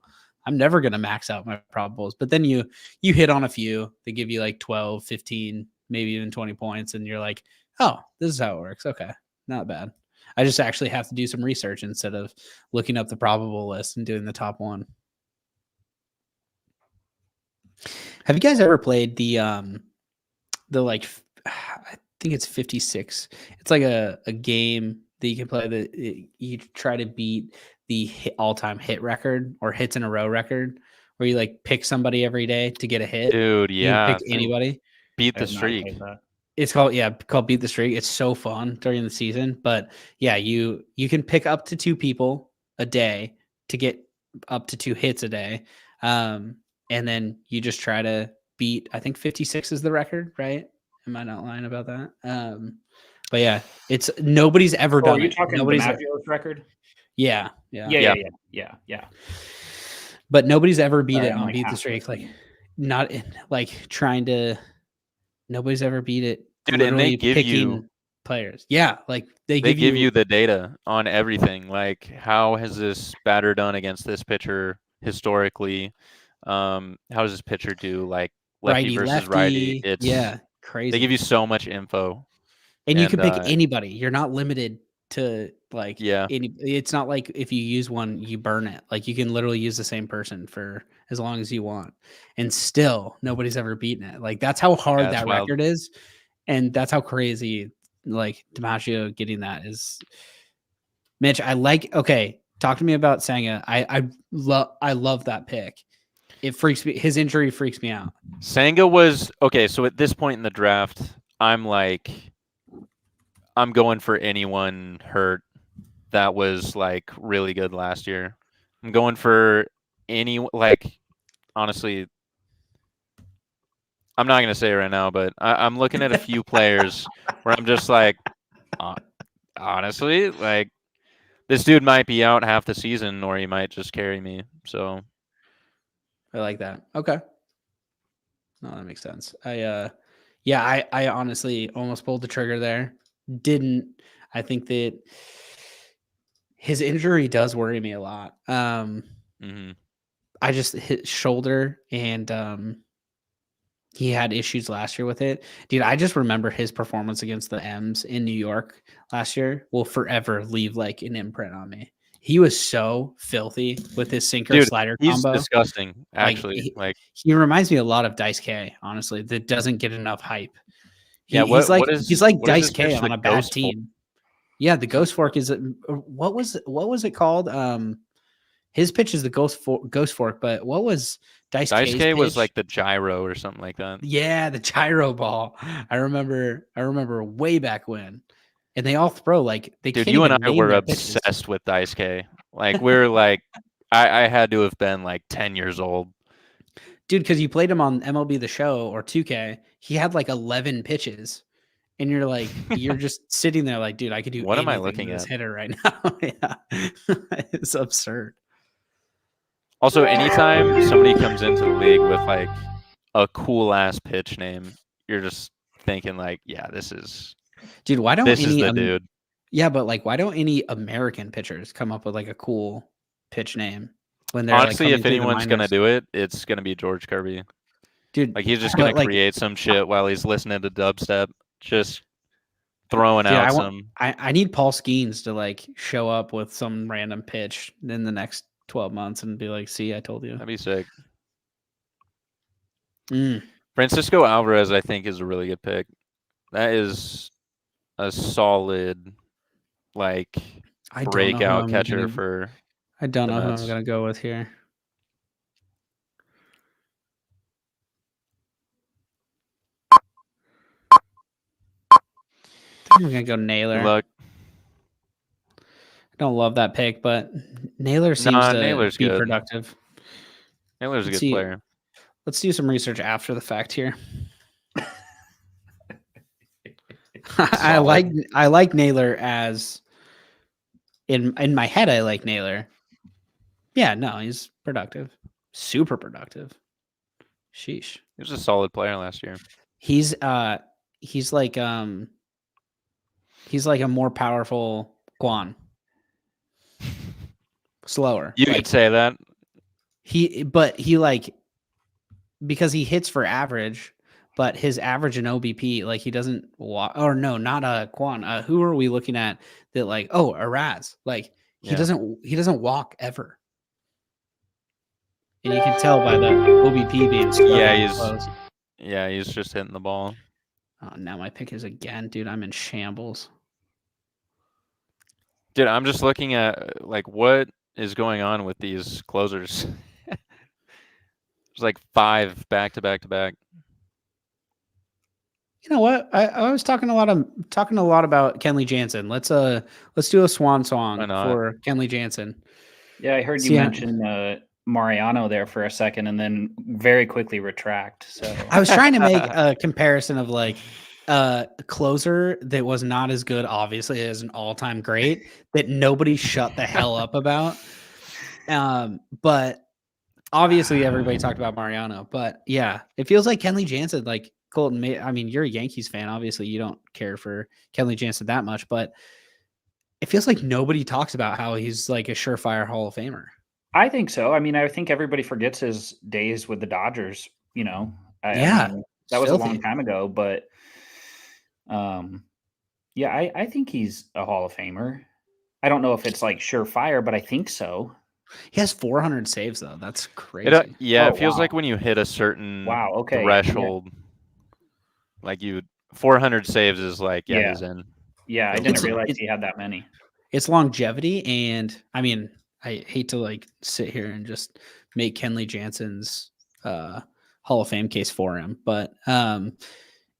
Speaker 1: I'm never gonna max out my probables. But then you hit on a few, they give you like 12, 15, maybe even 20 points, and you're like, oh, this is how it works. Okay, not bad. I just actually have to do some research instead of looking up the probable list and doing the top one. Have you guys ever played the like, I think it's 56. It's like a game that you can play that you try to beat the all-time hit record or hits in a row record, where you like pick somebody every day to get a hit.
Speaker 2: Dude, yeah.
Speaker 1: You pick anybody.
Speaker 2: Beat the streak.
Speaker 1: It's called Beat the Streak. It's so fun during the season. But yeah, you can pick up to 2 people a day to get up to 2 hits a day. And then you just try to beat, I think 56 is the record, right? Am I not lying about that? But yeah, it's nobody's ever done it.
Speaker 3: Are you talking DiMaggio's record?
Speaker 1: Yeah. But nobody's ever beat it on Beat the Streak. Like, not like trying to. Nobody's ever beat it.
Speaker 2: Dude, and they give you
Speaker 1: players. Yeah, like they
Speaker 2: give you the data on everything. Like, how has this batter done against this pitcher historically? How does this pitcher do? Like lefty versus righty. It's
Speaker 1: crazy.
Speaker 2: They give you so much info.
Speaker 1: And you can pick anybody. You're not limited to like any. It's not like if you use one, you burn it. Like, you can literally use the same person for as long as you want, and still nobody's ever beaten it. Like, that's how hard that record is, and that's how crazy like DiMaggio getting that is. Mitch, talk to me about Senga. I love that pick. It freaks me. His injury freaks me out.
Speaker 2: Senga was okay. So at this point in the draft, I'm going for anyone hurt that was like really good last year. I'm going for honestly, I'm not going to say it right now, but I'm looking at a few players where I'm just like, honestly, like, this dude might be out half the season, or he might just carry me. So
Speaker 1: I like that. Okay. No, that makes sense. I honestly almost pulled the trigger there. Didn't. I think that his injury does worry me a lot. I just hit shoulder, and he had issues last year with it. Dude, I just remember his performance against the M's in New York last year will forever leave like an imprint on me. He was so filthy with his sinker slider combo.
Speaker 2: He's disgusting, actually.
Speaker 1: He reminds me a lot of Dice K, honestly, that doesn't get enough hype. He's like Dice K on a bad team. Yeah, the Ghost Fork is what was it called? His pitch is the Ghost Fork, but what was Dice K
Speaker 2: was like the gyro or something like that.
Speaker 1: Yeah, the gyro ball. I remember way back when. And they all throw like they
Speaker 2: Dude,
Speaker 1: can't
Speaker 2: you
Speaker 1: even
Speaker 2: and I were obsessed
Speaker 1: pitches.
Speaker 2: with Dice K. Like, we're like I had to have been like 10 years old.
Speaker 1: Dude, because you played him on MLB The Show or 2K. He had like 11 pitches. And you're like, you're just sitting there like, dude, I could do
Speaker 2: what am I
Speaker 1: anything
Speaker 2: looking
Speaker 1: with this
Speaker 2: at?
Speaker 1: hitter right now. Yeah. It's absurd.
Speaker 2: Also, anytime somebody comes into the league with like a cool ass pitch name, you're just thinking like, yeah, this is
Speaker 1: dude. Why don't
Speaker 2: this is the dude?
Speaker 1: Yeah, but like, why don't any American pitchers come up with like a cool pitch name when they're
Speaker 2: honestly,
Speaker 1: like,
Speaker 2: if anyone's gonna do it, it's gonna be George Kirby.
Speaker 1: Dude,
Speaker 2: like, he's just gonna create some shit while he's listening to dubstep, just throwing out some.
Speaker 1: I need Paul Skeens to like show up with some random pitch in the next 12 months and be like, see, I told you.
Speaker 2: That'd be sick. Francisco Alvarez, I think, is a really good pick. That is a solid, like, breakout catcher for.
Speaker 1: I don't know who I'm gonna go with here. I'm gonna go Naylor.
Speaker 2: Good luck.
Speaker 1: I don't love that pick, but Naylor seems to be
Speaker 2: good.
Speaker 1: productive.
Speaker 2: Naylor's a good player.
Speaker 1: Let's do some research after the fact here. I like Naylor as in my head. I like Naylor. Yeah, no, he's productive, super productive. Sheesh.
Speaker 2: He was a solid player last year.
Speaker 1: He's like a more powerful Quan. Slower.
Speaker 2: You could say that.
Speaker 1: But he like, because he hits for average, but his average in OBP, like he doesn't walk, or no, not a Quan. Who are we looking at that like, oh, Araz. Like he doesn't walk ever. And you can tell by the OBP being close.
Speaker 2: Yeah, he's just hitting the ball.
Speaker 1: Oh, now my pick is again, dude. I'm in shambles.
Speaker 2: Dude, I'm just looking at like what is going on with these closers. There's like 5 back to back to back.
Speaker 1: You know what? I was talking a lot about Kenley Jansen. Let's do a swan song for Kenley Jansen.
Speaker 3: Yeah, I heard you mention Mariano there for a second and then very quickly retract. So
Speaker 1: I was trying to make a comparison of like a closer that was not as good, obviously, as an all-time great that nobody shut the hell up about. But obviously everybody talked about Mariano. But yeah, it feels like Kenley Jansen, like Colton, I mean, you're a Yankees fan. Obviously, you don't care for Kenley Jansen that much, but it feels like nobody talks about how he's like a surefire Hall of Famer.
Speaker 3: I think so. I mean, I think everybody forgets his days with the Dodgers, you know. I mean, that was a long time ago, but yeah, I think he's a Hall of Famer. I don't know if it's like surefire, but I think so.
Speaker 1: He has 400 saves though. That's crazy.
Speaker 2: It feels like when you hit a certain threshold, like 400 saves is like, he's in.
Speaker 3: Yeah, I didn't realize he had that many.
Speaker 1: It's longevity, and I mean, I hate to like sit here and just make Kenley Jansen's Hall of Fame case for him, but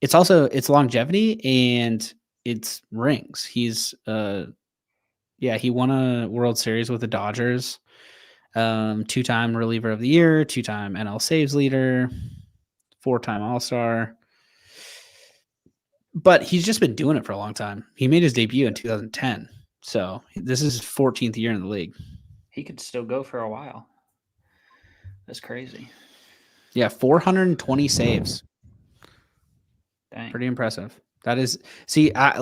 Speaker 1: it's longevity and it's rings. He's he won a World Series with the Dodgers, 2-time reliever of the year, 2-time NL saves leader, 4-time All-Star. But he's just been doing it for a long time. He made his debut in 2010. So this is his 14th year in the league.
Speaker 3: He could still go for a while. That's crazy.
Speaker 1: Yeah, 420 saves.
Speaker 3: Dang.
Speaker 1: Pretty impressive. That is, see, I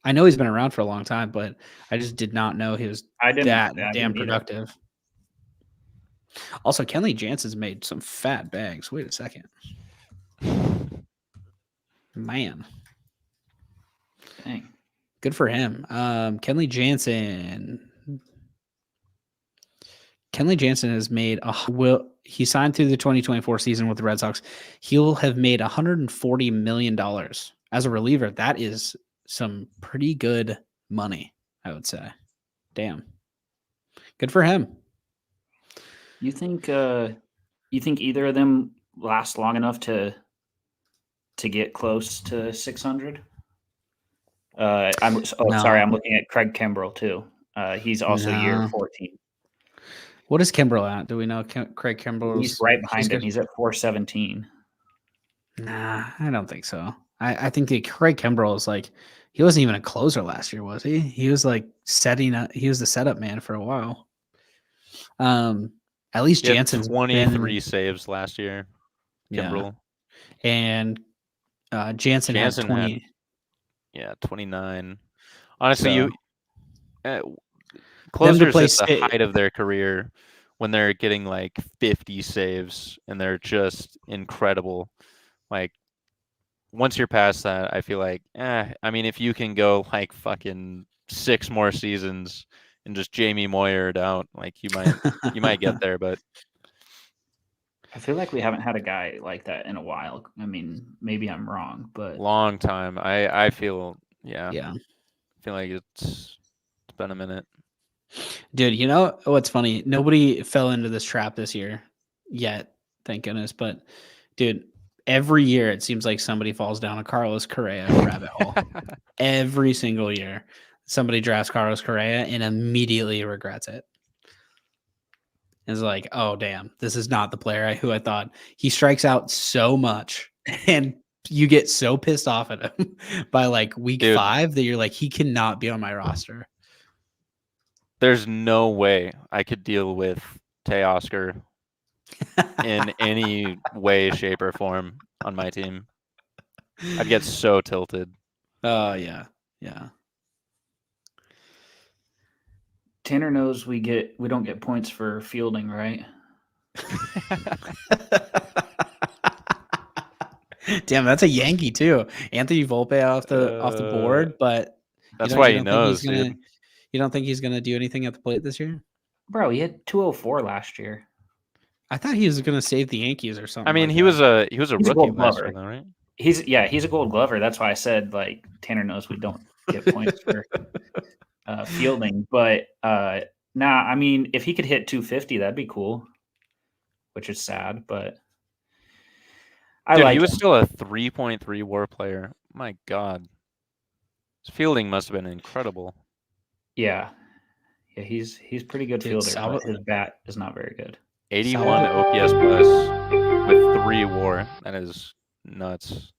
Speaker 1: know he's been around for a long time, but I just did not know he was that damn productive. Also, Kenley Jansen's made some fat bags. Wait a second. Man.
Speaker 3: Dang.
Speaker 1: Good for him. Kenley Jansen has made he signed through the 2024 season with the Red Sox. He'll have made $140 million as a reliever. That is some pretty good money, I would say. Damn. Good for him.
Speaker 3: You think either of them last long enough to get close to 600? Sorry, I'm looking at Craig Kimbrell too. He's also year 14.
Speaker 1: What is Kimbrell at? Do we know Craig Kimbrell?
Speaker 3: He's right behind him. He's at 417.
Speaker 1: Nah, I don't think so. I think that Craig Kimbrell is like, he wasn't even a closer last year, was he? He was like he was the setup man for a while. At least Jansen's
Speaker 2: 23 saves last year. Kimbrell.
Speaker 1: Yeah. And Jansen had 20.
Speaker 2: 29. Honestly, closers at the height of their career when they're getting like 50 saves and they're just incredible. Like once you're past that, I feel like, I mean, if you can go like fucking 6 more seasons and just Jamie Moyer it out, like you might get there, but
Speaker 3: I feel like we haven't had a guy like that in a while. I mean, maybe I'm wrong, but
Speaker 2: long time. I feel
Speaker 1: yeah.
Speaker 2: I feel like it's been a minute.
Speaker 1: Dude, you know what's funny? Nobody fell into this trap this year yet, thank goodness. But dude, every year it seems like somebody falls down a Carlos Correa rabbit hole. Every single year, somebody drafts Carlos Correa and immediately regrets it. It's like, oh damn, this is not the player who I thought. He strikes out so much, and you get so pissed off at him by like week 5 that you're like, he cannot be on my roster.
Speaker 2: There's no way I could deal with Teoscar in any way, shape, or form on my team. I'd get so tilted.
Speaker 1: Oh yeah.
Speaker 3: Tanner knows we don't get points for fielding, right?
Speaker 1: Damn, that's a Yankee too. Anthony Volpe off the board, but
Speaker 2: that's why he knows,
Speaker 1: dude. You don't think he's gonna do anything at the plate this year?
Speaker 3: Bro, he had 204 last year.
Speaker 1: I thought he was gonna save the Yankees or something.
Speaker 2: I mean,
Speaker 1: like
Speaker 2: he was a rookie last
Speaker 3: Glover.
Speaker 2: year, though, right?
Speaker 3: He's a Gold Glover. That's why I said like Tanner knows we don't get points for fielding. But I mean, if he could hit 250, that'd be cool. Which is sad, but
Speaker 2: he was still a 3.3 WAR player. My God, his fielding must have been incredible.
Speaker 3: Yeah, he's pretty good fielder, but his bat is not very good.
Speaker 2: 81 OPS plus with 3 WAR. That is nuts.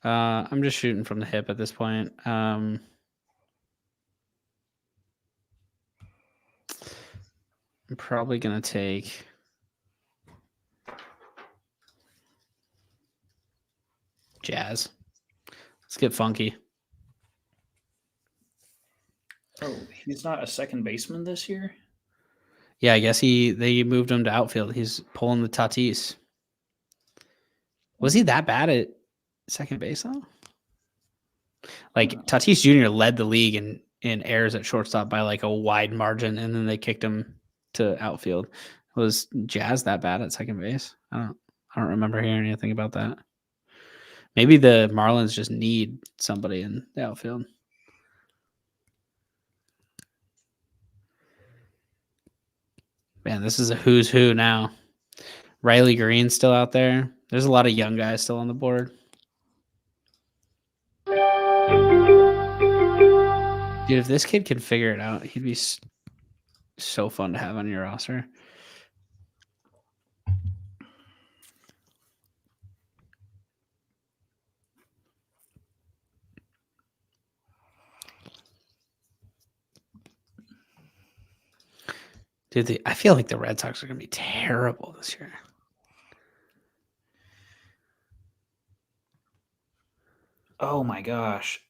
Speaker 1: I'm just shooting from the hip at this point. I'm probably gonna take Jazz. Let's get funky.
Speaker 3: Oh, he's not a second baseman this year?
Speaker 1: Yeah, I guess they moved him to outfield. He's pulling the Tatis. Was he that bad at second base though? Like Tatis Jr. led the league in errors at shortstop by like a wide margin, and then they kicked him to outfield. Was Jazz that bad at second base? I don't remember hearing anything about that. Maybe the Marlins just need somebody in the outfield. Man, this is a who's who now. Riley Green's still out there. There's a lot of young guys still on the board. Dude, if this kid could figure it out, he'd be so fun to have on your roster. Dude, I feel like the Red Sox are going to be terrible this year.
Speaker 3: Oh my gosh.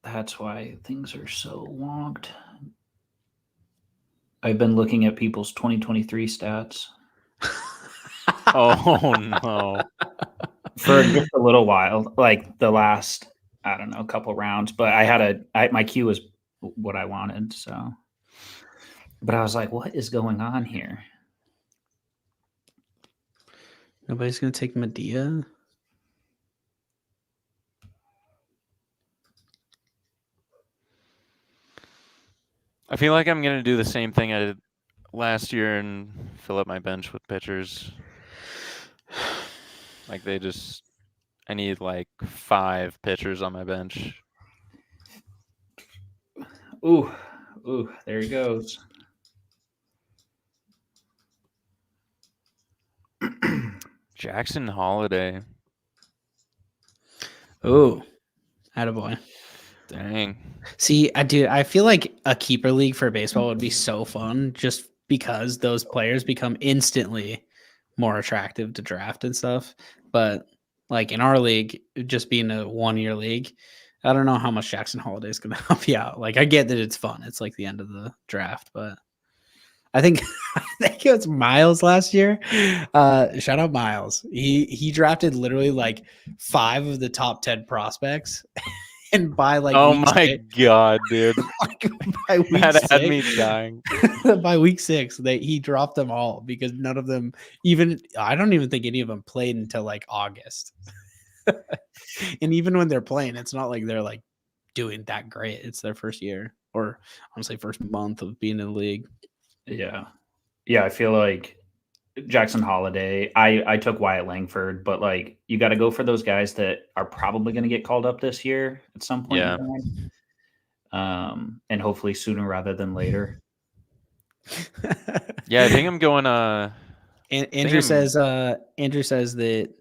Speaker 3: That's why things are so wonked. I've been looking at people's 2023 stats.
Speaker 2: Oh no.
Speaker 3: For just a little while, like the last, I don't know, couple rounds, but my queue was what I wanted, so. But I was like, what is going on here?
Speaker 1: Nobody's going to take Medea?
Speaker 2: I feel like I'm going to do the same thing I did last year and fill up my bench with pitchers. Like I need like 5 pitchers on my bench.
Speaker 3: Ooh, there he goes.
Speaker 2: Jackson Holiday.
Speaker 1: Oh, attaboy.
Speaker 2: Dang.
Speaker 1: See, I feel like a keeper league for baseball would be so fun just because those players become instantly more attractive to draft and stuff. But like in our league, just being a 1-year league, I don't know how much Jackson Holiday is going to help you out. Like I get that it's fun. It's like the end of the draft, but I think it was Miles last year. Shout out Miles. He drafted literally like 5 of the top 10 prospects. And by like,
Speaker 2: oh my God, dude,
Speaker 1: by week
Speaker 2: that
Speaker 1: 6,
Speaker 2: had me dying.
Speaker 1: By week 6, he dropped them all because none of them I don't even think any of them played until like August. And even when they're playing, it's not like they're like doing that great. It's their first year, or honestly, first month of being in the league.
Speaker 3: Yeah, I feel like Jackson Holiday. I took Wyatt Langford, but like you got to go for those guys that are probably going to get called up this year at some point.
Speaker 2: Yeah.
Speaker 3: And hopefully sooner rather than later.
Speaker 2: Yeah, I think I'm going.
Speaker 1: Andrew says that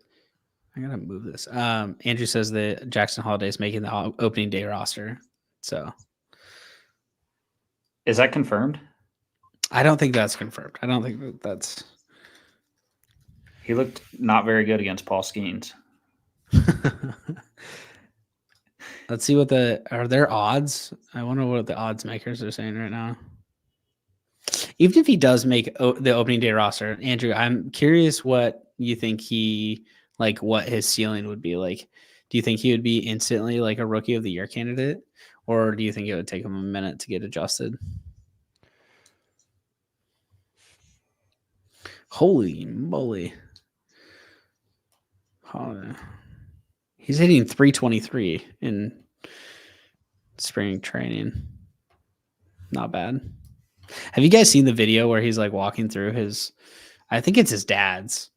Speaker 1: I gotta move this. Andrew says that Jackson Holiday is making the opening day roster. So
Speaker 3: is that confirmed?
Speaker 1: I don't think that's confirmed. I don't think that's.
Speaker 3: He looked not very good against Paul Skeens.
Speaker 1: Let's see what are there odds. I wonder what the odds makers are saying right now. Even if he does make the opening day roster, Andrew, I'm curious what you think what his ceiling would be like. Do you think he would be instantly like a rookie of the year candidate, or do you think it would take him a minute to get adjusted? Holy moly. He's hitting 323 in spring training. Not bad. Have you guys seen the video where he's like walking through I think it's his dad's.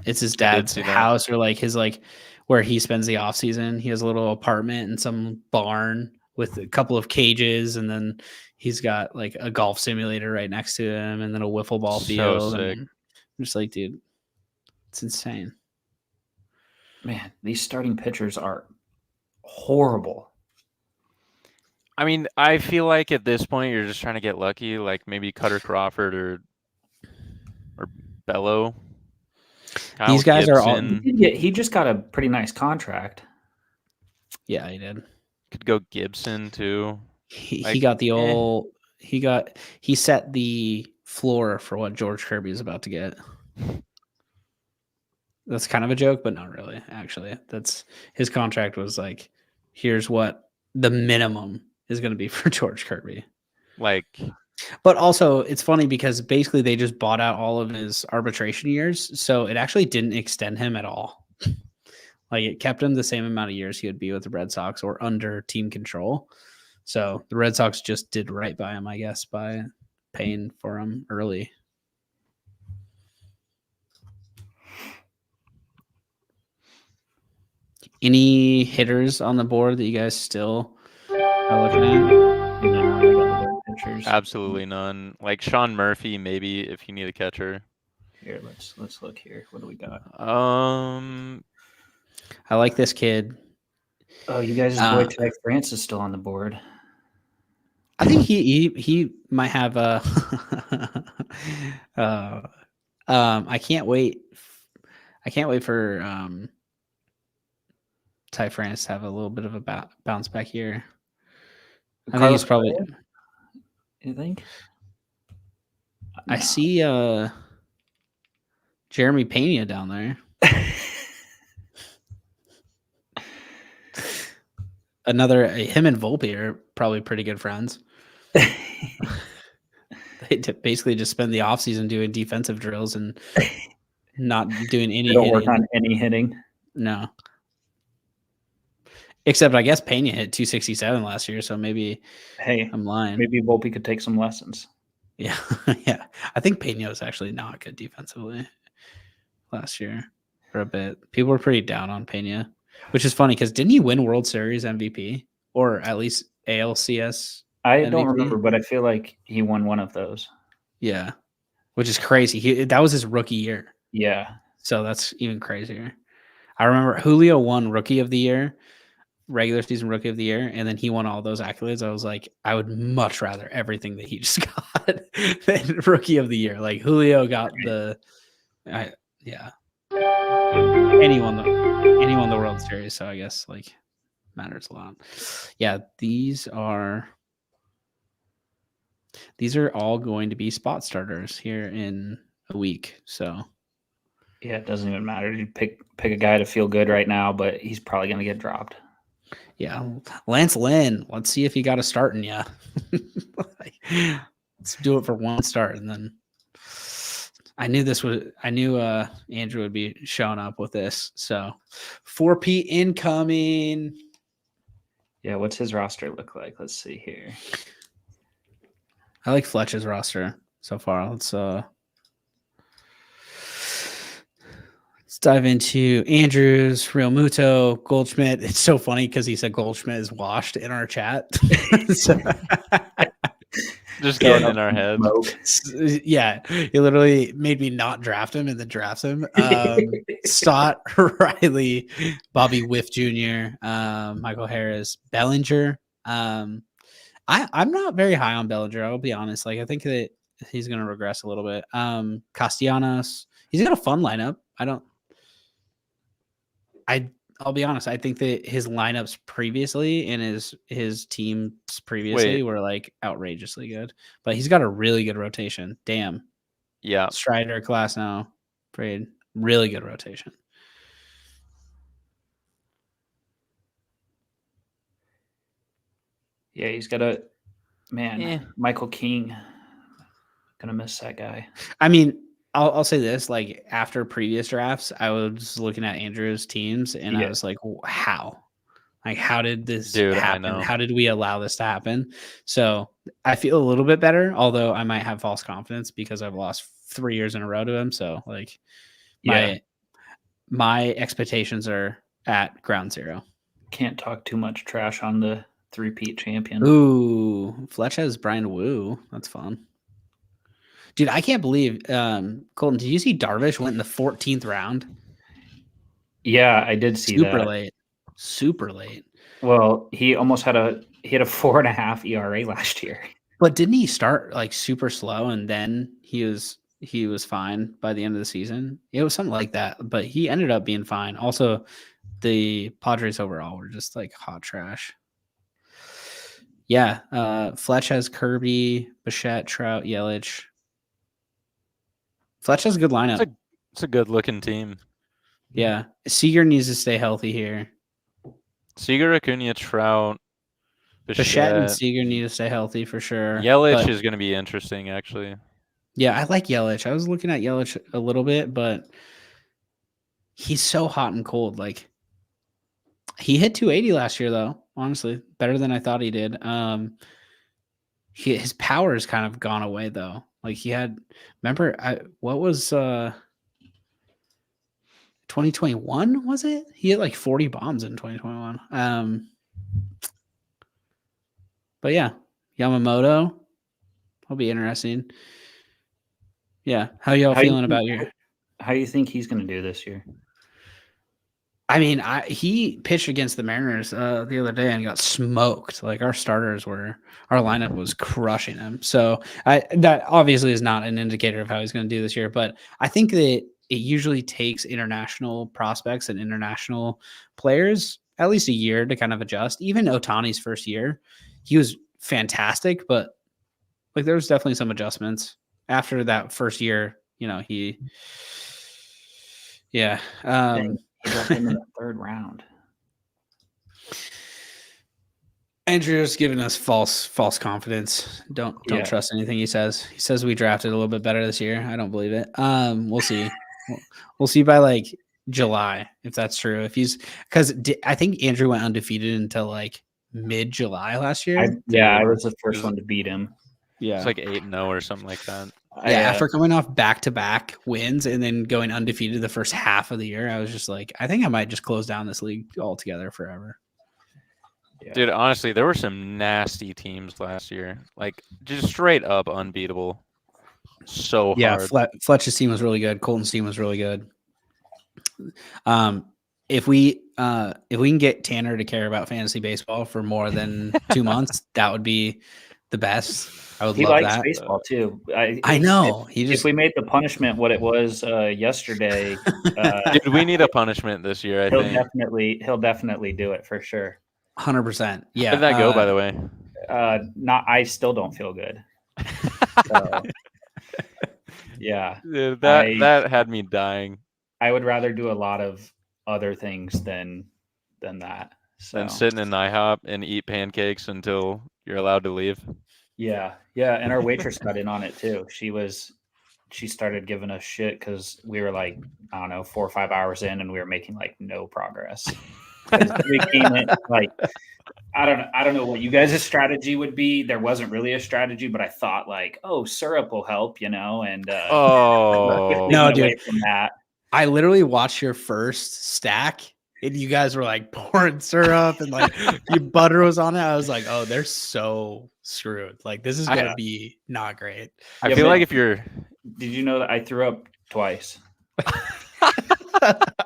Speaker 1: It's his dad's house, or like his where he spends the off season. He has a little apartment in some barn with a couple of cages, and then he's got like a golf simulator right next to him, and then a wiffle ball field.
Speaker 2: Sick.
Speaker 1: And I'm just like, dude, it's insane.
Speaker 3: Man, these starting pitchers are horrible.
Speaker 2: I mean, I feel like at this point you're just trying to get lucky, like maybe Cutter Crawford or Bello.
Speaker 1: These guys
Speaker 2: Gibson.
Speaker 1: are all.
Speaker 3: He just got a pretty nice contract.
Speaker 1: Yeah, he did.
Speaker 2: Could go Gibson too.
Speaker 1: He got the old. He set the floor for what George Kirby is about to get. That's kind of a joke, but not really. Actually, that's his contract was like, here's what the minimum is going to be for George Kirby. But also it's funny because basically they just bought out all of his arbitration years. So it actually didn't extend him at all. Like it kept him the same amount of years he would be with the Red Sox or under team control. So the Red Sox just did right by him, I guess, by paying for him early. Any hitters on the board that you guys still are looking at?
Speaker 3: No, pitchers.
Speaker 2: Absolutely none. Like Sean Murphy, maybe if you need a catcher.
Speaker 3: Here, let's look here. What do we got?
Speaker 1: I like this kid.
Speaker 3: Oh, you guys' boy Ty France is still on the board.
Speaker 1: I think he might have a. I can't wait. I can't wait for Ty France to have a little bit of a bounce back here. I think he's probably.
Speaker 3: You think?
Speaker 1: No. I see Jeremy Pena down there. Him and Volpe are probably pretty good friends. They basically just spend the offseason doing defensive drills and not doing any
Speaker 3: don't
Speaker 1: hitting.
Speaker 3: Work on any hitting.
Speaker 1: No. Except I guess Pena hit 267 last year, so maybe I'm lying.
Speaker 3: Maybe Volpe could take some lessons.
Speaker 1: Yeah. Yeah. I think Pena was actually not good defensively last year for a bit. People were pretty down on Pena, which is funny because didn't he win World Series MVP or at least ALCS?
Speaker 3: I
Speaker 1: MVP?
Speaker 3: Don't remember, but I feel like he won one of those.
Speaker 1: Yeah, which is crazy. That was his rookie year.
Speaker 3: Yeah.
Speaker 1: So that's even crazier. I remember Julio won Rookie of the Year, regular season Rookie of the Year, and then he won all those accolades. I was like, I would much rather everything that he just got than Rookie of the Year. Like Julio got and he won the World Series, so I guess like matters a lot. Yeah, these are all going to be spot starters here in a week. So
Speaker 3: yeah, it doesn't even matter. You pick a guy to feel good right now, but he's probably going to get dropped.
Speaker 1: Yeah, Lance Lynn. Let's see if he got a start in ya. Let's do it for one start, and then I knew Andrew would be showing up with this. So 4P incoming.
Speaker 3: Yeah, what's his roster look like? Let's see here.
Speaker 1: I like Fletch's roster so far. Let's dive into Andrews, Real Muto, Goldschmidt. It's so funny because he said Goldschmidt is washed in our chat.
Speaker 2: Just getting in our heads.
Speaker 1: Yeah, he literally made me not draft him and then drafts him. Stott, Riley, Bobby Whiff Jr., Michael Harris, Bellinger, I'm not very high on Bellinger. I'll be honest. Like I think that he's going to regress a little bit. Castellanos, he's got a fun lineup. I'll be honest. I think that his lineups previously and his teams previously were like outrageously good. But he's got a really good rotation. Damn.
Speaker 2: Yeah.
Speaker 1: Strider, class now, Braid, really good rotation.
Speaker 3: Yeah, he's got a Michael King. Gonna miss that guy.
Speaker 1: I mean, I'll say this: like after previous drafts, I was looking at Andrew's teams, and I was like, how? Like, how did this happen?
Speaker 2: I know.
Speaker 1: How did we allow this to happen? So I feel a little bit better, although I might have false confidence because I've lost 3 years in a row to him. So like, my expectations are at ground zero.
Speaker 3: Can't talk too much trash on the three-peat champion.
Speaker 1: Ooh, Fletch has Brian Wu. That's fun. Dude, I can't believe Colton, did you see Darvish went in the 14th round?
Speaker 3: Yeah, I did see that.
Speaker 1: Super late.
Speaker 3: Well, he almost had a 4.5 ERA last year.
Speaker 1: But didn't he start like super slow and then he was fine by the end of the season? It was something like that, but he ended up being fine. Also, the Padres overall were just like hot trash. Yeah, Fletch has Kirby, Bichette, Trout, Yelich. Fletch has a good lineup.
Speaker 2: It's a good looking team.
Speaker 1: Yeah. Seager needs to stay healthy here.
Speaker 2: Seager, Acuna, Trout,
Speaker 1: Bichette and Seager need to stay healthy for sure.
Speaker 2: Yelich is going to be interesting, actually.
Speaker 1: Yeah, I like Yelich. I was looking at Yelich a little bit, but he's so hot and cold. Like he hit 280 last year, though. Honestly, better than I thought he did. His power has kind of gone away, though. Like he had, remember, what was 2021? Was it? He had like 40 bombs in 2021. But yeah, Yamamoto will be interesting. Yeah, how y'all feeling about your?
Speaker 3: How do you think he's going to do this year?
Speaker 1: I mean, he pitched against the Mariners the other day and got smoked. Like our lineup was crushing him. So that obviously is not an indicator of how he's going to do this year. But I think that it usually takes international prospects and international players at least a year to kind of adjust. Even Ohtani's first year, he was fantastic, but like there was definitely some adjustments after that first year. You know, he
Speaker 3: dropped him in the 3rd round.
Speaker 1: Andrew's giving us false confidence. Don't trust anything he says. He says we drafted a little bit better this year. I don't believe it. We'll see. We'll see by like July if that's true. If he's because I think Andrew went undefeated until like mid-July last year.
Speaker 3: I was the first one to beat him.
Speaker 2: Yeah, it's like 8-0 or something like that.
Speaker 1: Yeah, after coming off back-to-back wins and then going undefeated the first half of the year, I was just like, I think I might just close down this league altogether forever.
Speaker 2: Yeah. Dude, honestly, there were some nasty teams last year. Like, just straight up unbeatable. So hard.
Speaker 1: Yeah, Fletch's team was really good. Colton's team was really good. If we can get Tanner to care about fantasy baseball for more than 2 months, that would be the best. I would love that. He likes
Speaker 3: baseball too.
Speaker 1: I know.
Speaker 3: If we made the punishment what it was yesterday,
Speaker 2: dude, we need a punishment this year. I think
Speaker 3: he'll definitely do it for sure.
Speaker 1: 100%. Yeah.
Speaker 2: How did that go, by the way?
Speaker 3: I still don't feel good. So, yeah,
Speaker 2: dude, that had me dying.
Speaker 3: I would rather do a lot of other things than that. So.
Speaker 2: Than sitting in IHOP and eat pancakes until you're allowed to leave.
Speaker 3: Yeah, and our waitress got in on it too. She started giving us shit because we were like, I don't know, 4 or 5 hours in, and we were making like no progress. We came in like, I don't know what you guys' strategy would be. There wasn't really a strategy, but I thought like, oh, syrup will help, and
Speaker 1: no, dude. From that, I literally watched your first stack. And you guys were like pouring syrup and like your butter was on it. I was like, oh, they're so screwed. Like this is gonna be not great.
Speaker 2: I feel like if you're
Speaker 3: did you know that I threw up twice?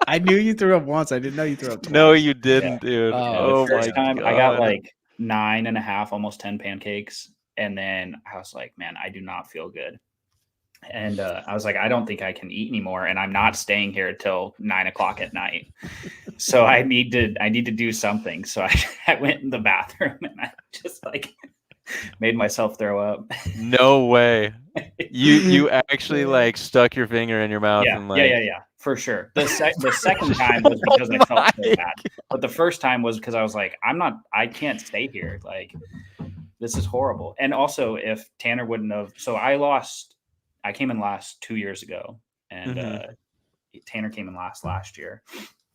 Speaker 1: I knew you threw up once. I didn't know you threw up twice.
Speaker 2: No, you didn't, dude.
Speaker 3: Oh my time, God. I got like 9.5, almost 10 pancakes. And then I was like, man, I do not feel good. And I was like, I don't think I can eat anymore. And I'm not staying here till 9 o'clock at night. So I need to do something. So I went in the bathroom and I just like made myself throw up.
Speaker 2: No way. You actually like stuck your finger in your mouth and like
Speaker 3: yeah, for sure. The second time was because I felt so bad. But the first time was because I was like, I can't stay here. Like, this is horrible. And also, if Tanner wouldn't have, so I came in last 2 years ago, and Tanner came in last year.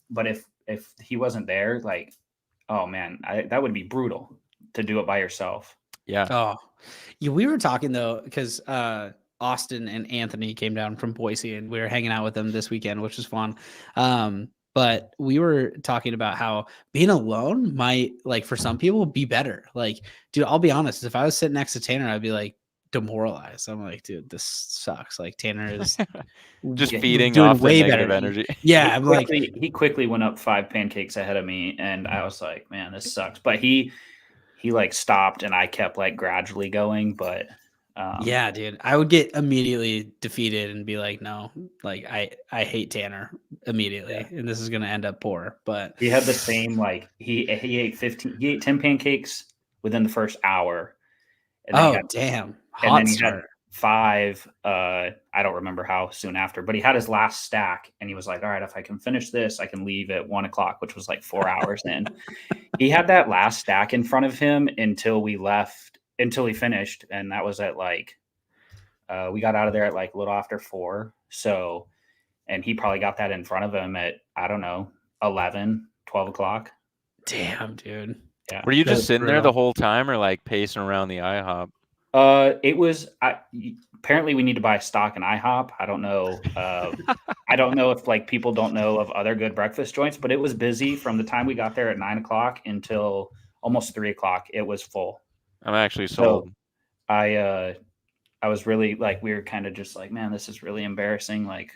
Speaker 3: But if he wasn't there, like, oh man, that would be brutal to do it by yourself.
Speaker 2: Yeah.
Speaker 1: Oh, yeah. We were talking though, because Austin and Anthony came down from Boise, and we were hanging out with them this weekend, which was fun. But we were talking about how being alone might, like, for some people be better. Like, dude, I'll be honest. If I was sitting next to Tanner, I'd be like demoralized. I'm like, dude, this sucks. Like, Tanner is
Speaker 2: just feeding off way the negative energy.
Speaker 1: Yeah,
Speaker 3: he quickly went up 5 pancakes ahead of me, and I was like, man, this sucks. But he like stopped, and I kept like gradually going. But
Speaker 1: yeah, dude, I would get immediately defeated and be like, no, like I hate Tanner immediately, and this is gonna end up poor. But
Speaker 3: he had the same, like he ate 10 pancakes within the first hour.
Speaker 1: And damn,
Speaker 3: and then he had 5. I don't remember how soon after, but he had his last stack, and he was like, all right, if I can finish this, I can leave at 1 o'clock, which was like 4 hours in. He had that last stack in front of him until he finished. And that was at like, we got out of there at like a little after 4. So, and he probably got that in front of him at, I don't know, 11, 12 o'clock.
Speaker 1: Damn, dude.
Speaker 2: Yeah. Were you just sitting there the whole time, or like pacing around the IHOP?
Speaker 3: It was, apparently we need to buy stock in IHOP. I don't know. I don't know if like people don't know of other good breakfast joints, but it was busy from the time we got there at 9 o'clock until almost 3 o'clock. It was full.
Speaker 2: I'm actually sold.
Speaker 3: So I was really like, we were kind of just like, man, this is really embarrassing. Like,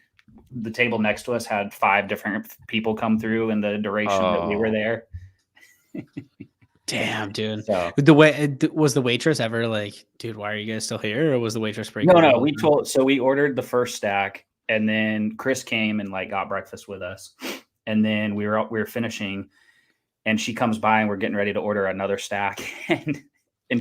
Speaker 3: the table next to us had 5 different people come through in the duration that we were there.
Speaker 1: Damn, dude.
Speaker 3: So,
Speaker 1: was the waitress ever like, dude, why are you guys still here? Or was the waitress breaking?
Speaker 3: No, we ordered the first stack, and then Chris came and like got breakfast with us. And then we were finishing, and she comes by, and we're getting ready to order another stack. And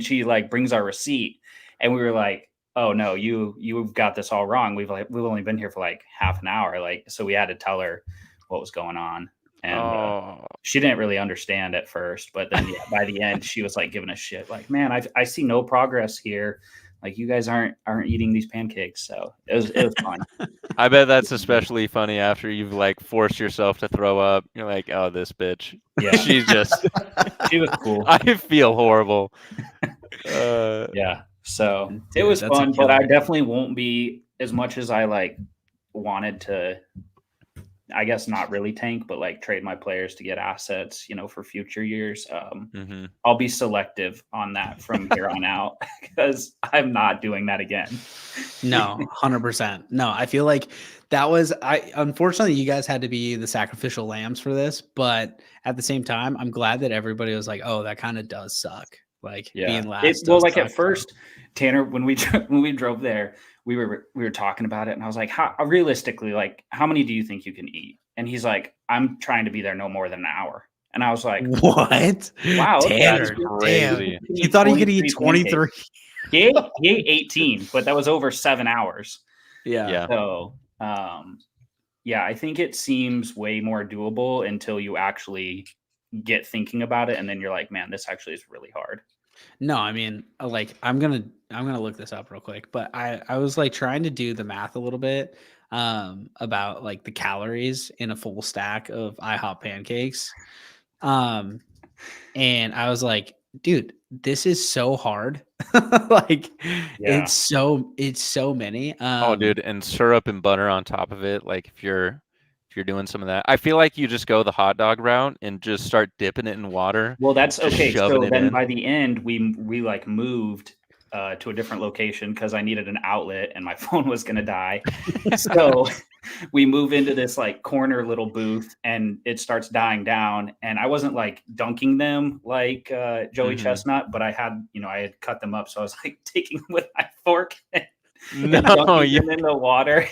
Speaker 3: she like brings our receipt, and we were like, oh no, you've got this all wrong. We've only been here for like half an hour. Like, so we had to tell her what was going on. And she didn't really understand at first, but then by the end, she was like giving us shit. Like, man, I see no progress here. Like, you guys aren't eating these pancakes. So it was fun.
Speaker 2: I bet that's especially funny after you've like forced yourself to throw up. You're like, oh, this bitch.
Speaker 3: Yeah,
Speaker 2: she was cool. I feel horrible.
Speaker 3: Yeah. So dude, it was fun, but I definitely won't be as much as I like wanted to. I guess not really tank, but like trade my players to get assets, for future years. I'll be selective on that from here on out, because I'm not doing that again.
Speaker 1: No, 100%. No, I feel like that was, unfortunately, you guys had to be the sacrificial lambs for this, but at the same time, I'm glad that everybody was like, oh, that kind of does suck. Like, being last.
Speaker 3: At first, Tanner, when we drove there, we were talking about it, and I was like, how realistically, like, how many do you think you can eat? And he's like, I'm trying to be there no more than an hour. And I was like,
Speaker 1: what?
Speaker 3: Wow,
Speaker 1: Tanner, that's crazy. You thought he could eat 23?
Speaker 3: He ate 18, but that was over 7 hours.
Speaker 1: Yeah.
Speaker 3: So, I think it seems way more doable until you actually get thinking about it, and then you're like, man, this actually is really hard.
Speaker 1: No, I mean, like, I'm gonna look this up real quick, but I was like trying to do the math a little bit about like the calories in a full stack of IHOP pancakes, and I was like, dude, this is so hard. Like, it's so many.
Speaker 2: Oh, dude, and syrup and butter on top of it. Like, if you're doing some of that, I feel like you just go the hot dog route and just start dipping it in water.
Speaker 3: Well, that's okay. So then by the end, we like moved to a different location because I needed an outlet and my phone was going to die. So we move into this like corner little booth and it starts dying down. And I wasn't like dunking them like Joey Chestnut, but I had cut them up. So I was like taking them with my fork and dunking them in the water.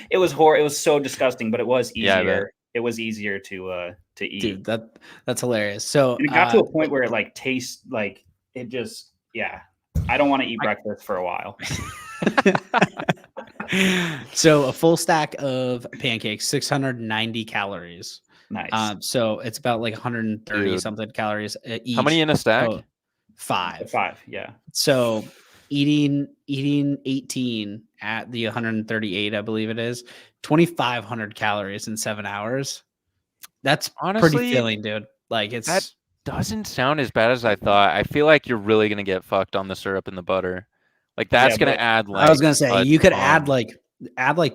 Speaker 3: It was horrible. It was so disgusting, but it was easier. It was easier to eat.
Speaker 1: Dude, that's hilarious. So
Speaker 3: and it got to a point where it like tastes like it just, I don't want to eat breakfast for a while.
Speaker 1: So a full stack of pancakes, 690 calories.
Speaker 3: Nice.
Speaker 1: So it's about like 130 something calories each.
Speaker 2: How many in a stack?
Speaker 1: 5.
Speaker 3: 5, yeah.
Speaker 1: So eating 18 at the 138, I believe it is, 2,500 calories in 7 hours. That's honestly pretty filling, dude. Like
Speaker 2: that doesn't sound as bad as I thought. I feel like you're really gonna get fucked on the syrup and the butter. Like that's gonna add like
Speaker 1: I was gonna say you could add like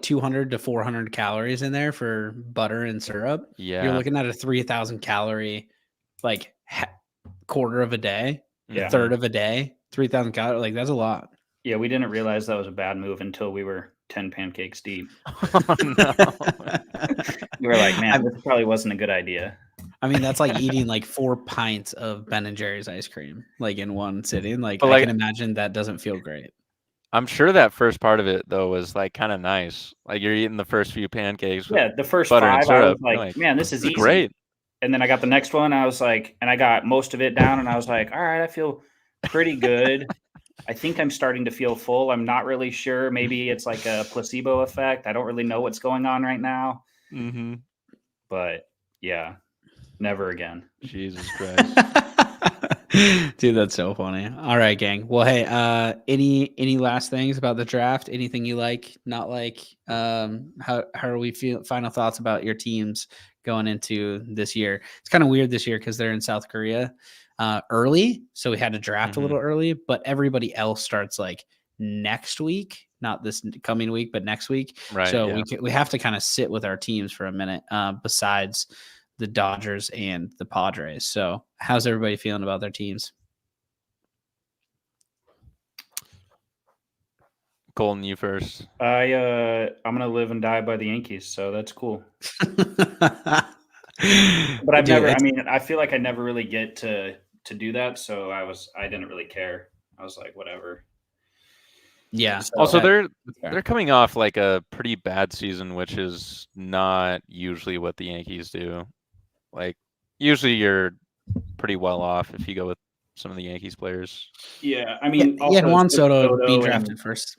Speaker 1: 200 to 400 calories in there for butter and syrup.
Speaker 2: Yeah,
Speaker 1: you're looking at a 3,000 calorie like quarter of a day, third of a day, 3,000 calories. Like that's a lot.
Speaker 3: Yeah, we didn't realize that was a bad move until we were 10 pancakes deep.
Speaker 2: Oh, no.
Speaker 3: We were like, man, this probably wasn't a good idea.
Speaker 1: I mean, that's like eating like 4 pints of Ben & Jerry's ice cream, like in one sitting. Like, I can imagine that doesn't feel great.
Speaker 2: I'm sure that first part of it, though, was like kind of nice. Like you're eating the first few pancakes.
Speaker 3: Yeah, the first 5, I was like, man, this is easy.
Speaker 2: Great.
Speaker 3: And then I got the next one. I was like, and I got most of it down. And I was like, all right, I feel pretty good. I think I'm starting to feel full. I'm not really sure. Maybe it's like a placebo effect. I don't really know what's going on right now.
Speaker 2: Mm-hmm.
Speaker 3: But yeah, never again.
Speaker 2: Jesus Christ.
Speaker 1: Dude, that's so funny. All right, gang. Well, hey, any last things about the draft? Anything you like, not like? How are we feel? Final thoughts about your teams going into this year? It's kind of weird this year because they're in South Korea early, so we had to draft a little early. But everybody else starts like next week, not this coming week, but next week.
Speaker 2: Right.
Speaker 1: So we have to kind of sit with our teams for a minute. Besides the Dodgers and the Padres. So how's everybody feeling about their teams?
Speaker 2: Colton, you first.
Speaker 3: I'm gonna live and die by the Yankees, so that's cool. But I feel like I never really get to do that, so I didn't really care. I was like, whatever.
Speaker 1: Yeah.
Speaker 2: So also, they're coming off like a pretty bad season, which is not usually what the Yankees do. Like, usually you're pretty well off if you go with some of the Yankees players.
Speaker 3: Yeah, I mean,
Speaker 1: also Juan Soto being drafted first.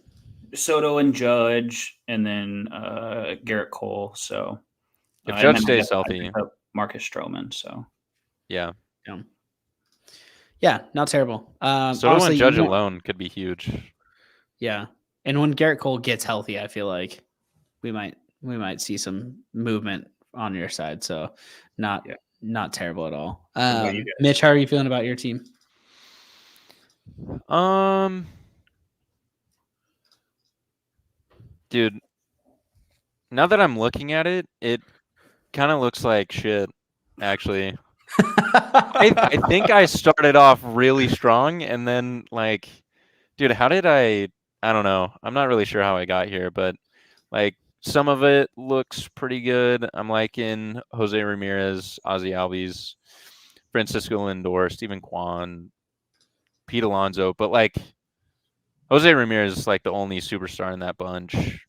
Speaker 3: Soto and Judge, and then Garrett Cole. So
Speaker 2: if Judge stays healthy,
Speaker 3: Marcus Stroman. So
Speaker 1: yeah, not terrible.
Speaker 2: Soto and Judge alone could be huge.
Speaker 1: Yeah, and when Garrett Cole gets healthy, I feel like we might see some movement on your side. So not terrible at all. Mitch, how are you feeling about your team?
Speaker 2: Dude, now that I'm looking at it, it kind of looks like shit, actually. I think I started off really strong, and then, like, dude, how did I don't know. I'm not really sure how I got here, but, like, some of it looks pretty good. I'm liking Jose Ramirez, Ozzy Albies, Francisco Lindor, Steven Kwan, Pete Alonso, but, like, Jose Ramirez is like the only superstar in that bunch.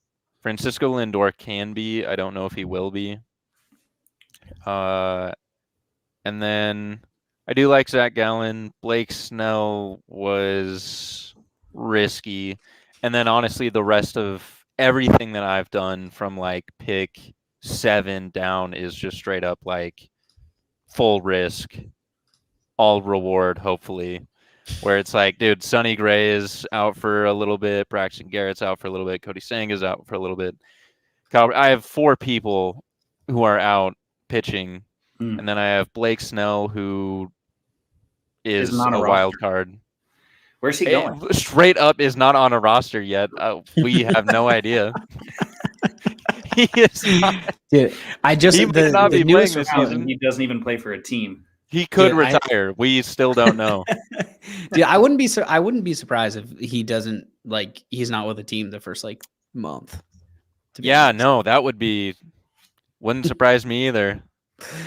Speaker 2: Francisco Lindor can be. I don't know if he will be. And then I do like Zach Gallen. Blake Snell was risky. And then honestly, the rest of everything that I've done from like pick 7 down is just straight up like full risk, all reward, hopefully. Where it's like, dude, Sonny Gray is out for a little bit. Braxton Garrett's out for a little bit. Cody Sang is out for a little bit. I have 4 people who are out pitching. And then I have Blake Snell, who is a wild card.
Speaker 3: Where's he going?
Speaker 2: Straight up is not on a roster yet. We have no idea. He is not.
Speaker 1: Dude,
Speaker 2: he might not be playing this season.
Speaker 3: He doesn't even play for a team.
Speaker 2: He could retire. We still don't know.
Speaker 1: Dude, I wouldn't be surprised if he doesn't he's not with a team the first month.
Speaker 2: Yeah, no, that wouldn't surprise me either.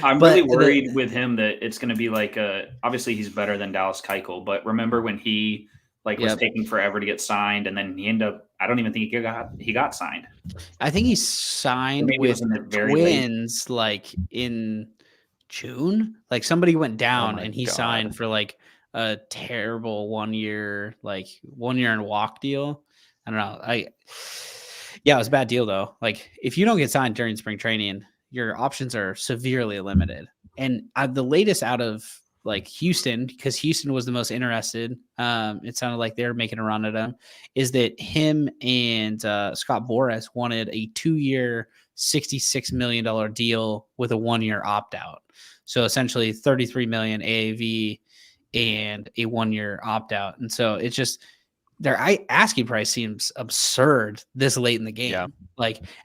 Speaker 3: I'm really worried with him that it's going to be obviously he's better than Dallas Keuchel, but remember when he was taking forever to get signed, and then he ended up, I don't even think he got signed.
Speaker 1: I think he signed with Twins in June. Somebody went down and he signed for a terrible 1 year, 1 year and walk deal. I don't know. Yeah, it was a bad deal though. If you don't get signed during spring training, your options are severely limited. And the latest out of Houston, because Houston was the most interested, it sounded like they were making a run at him, is that him and Scott Boras wanted a 2-year, $66 million deal with a 1-year opt-out. So essentially $33 million AAV and a 1-year opt-out. And so it's just their asking price seems absurd this late in the game. Yeah.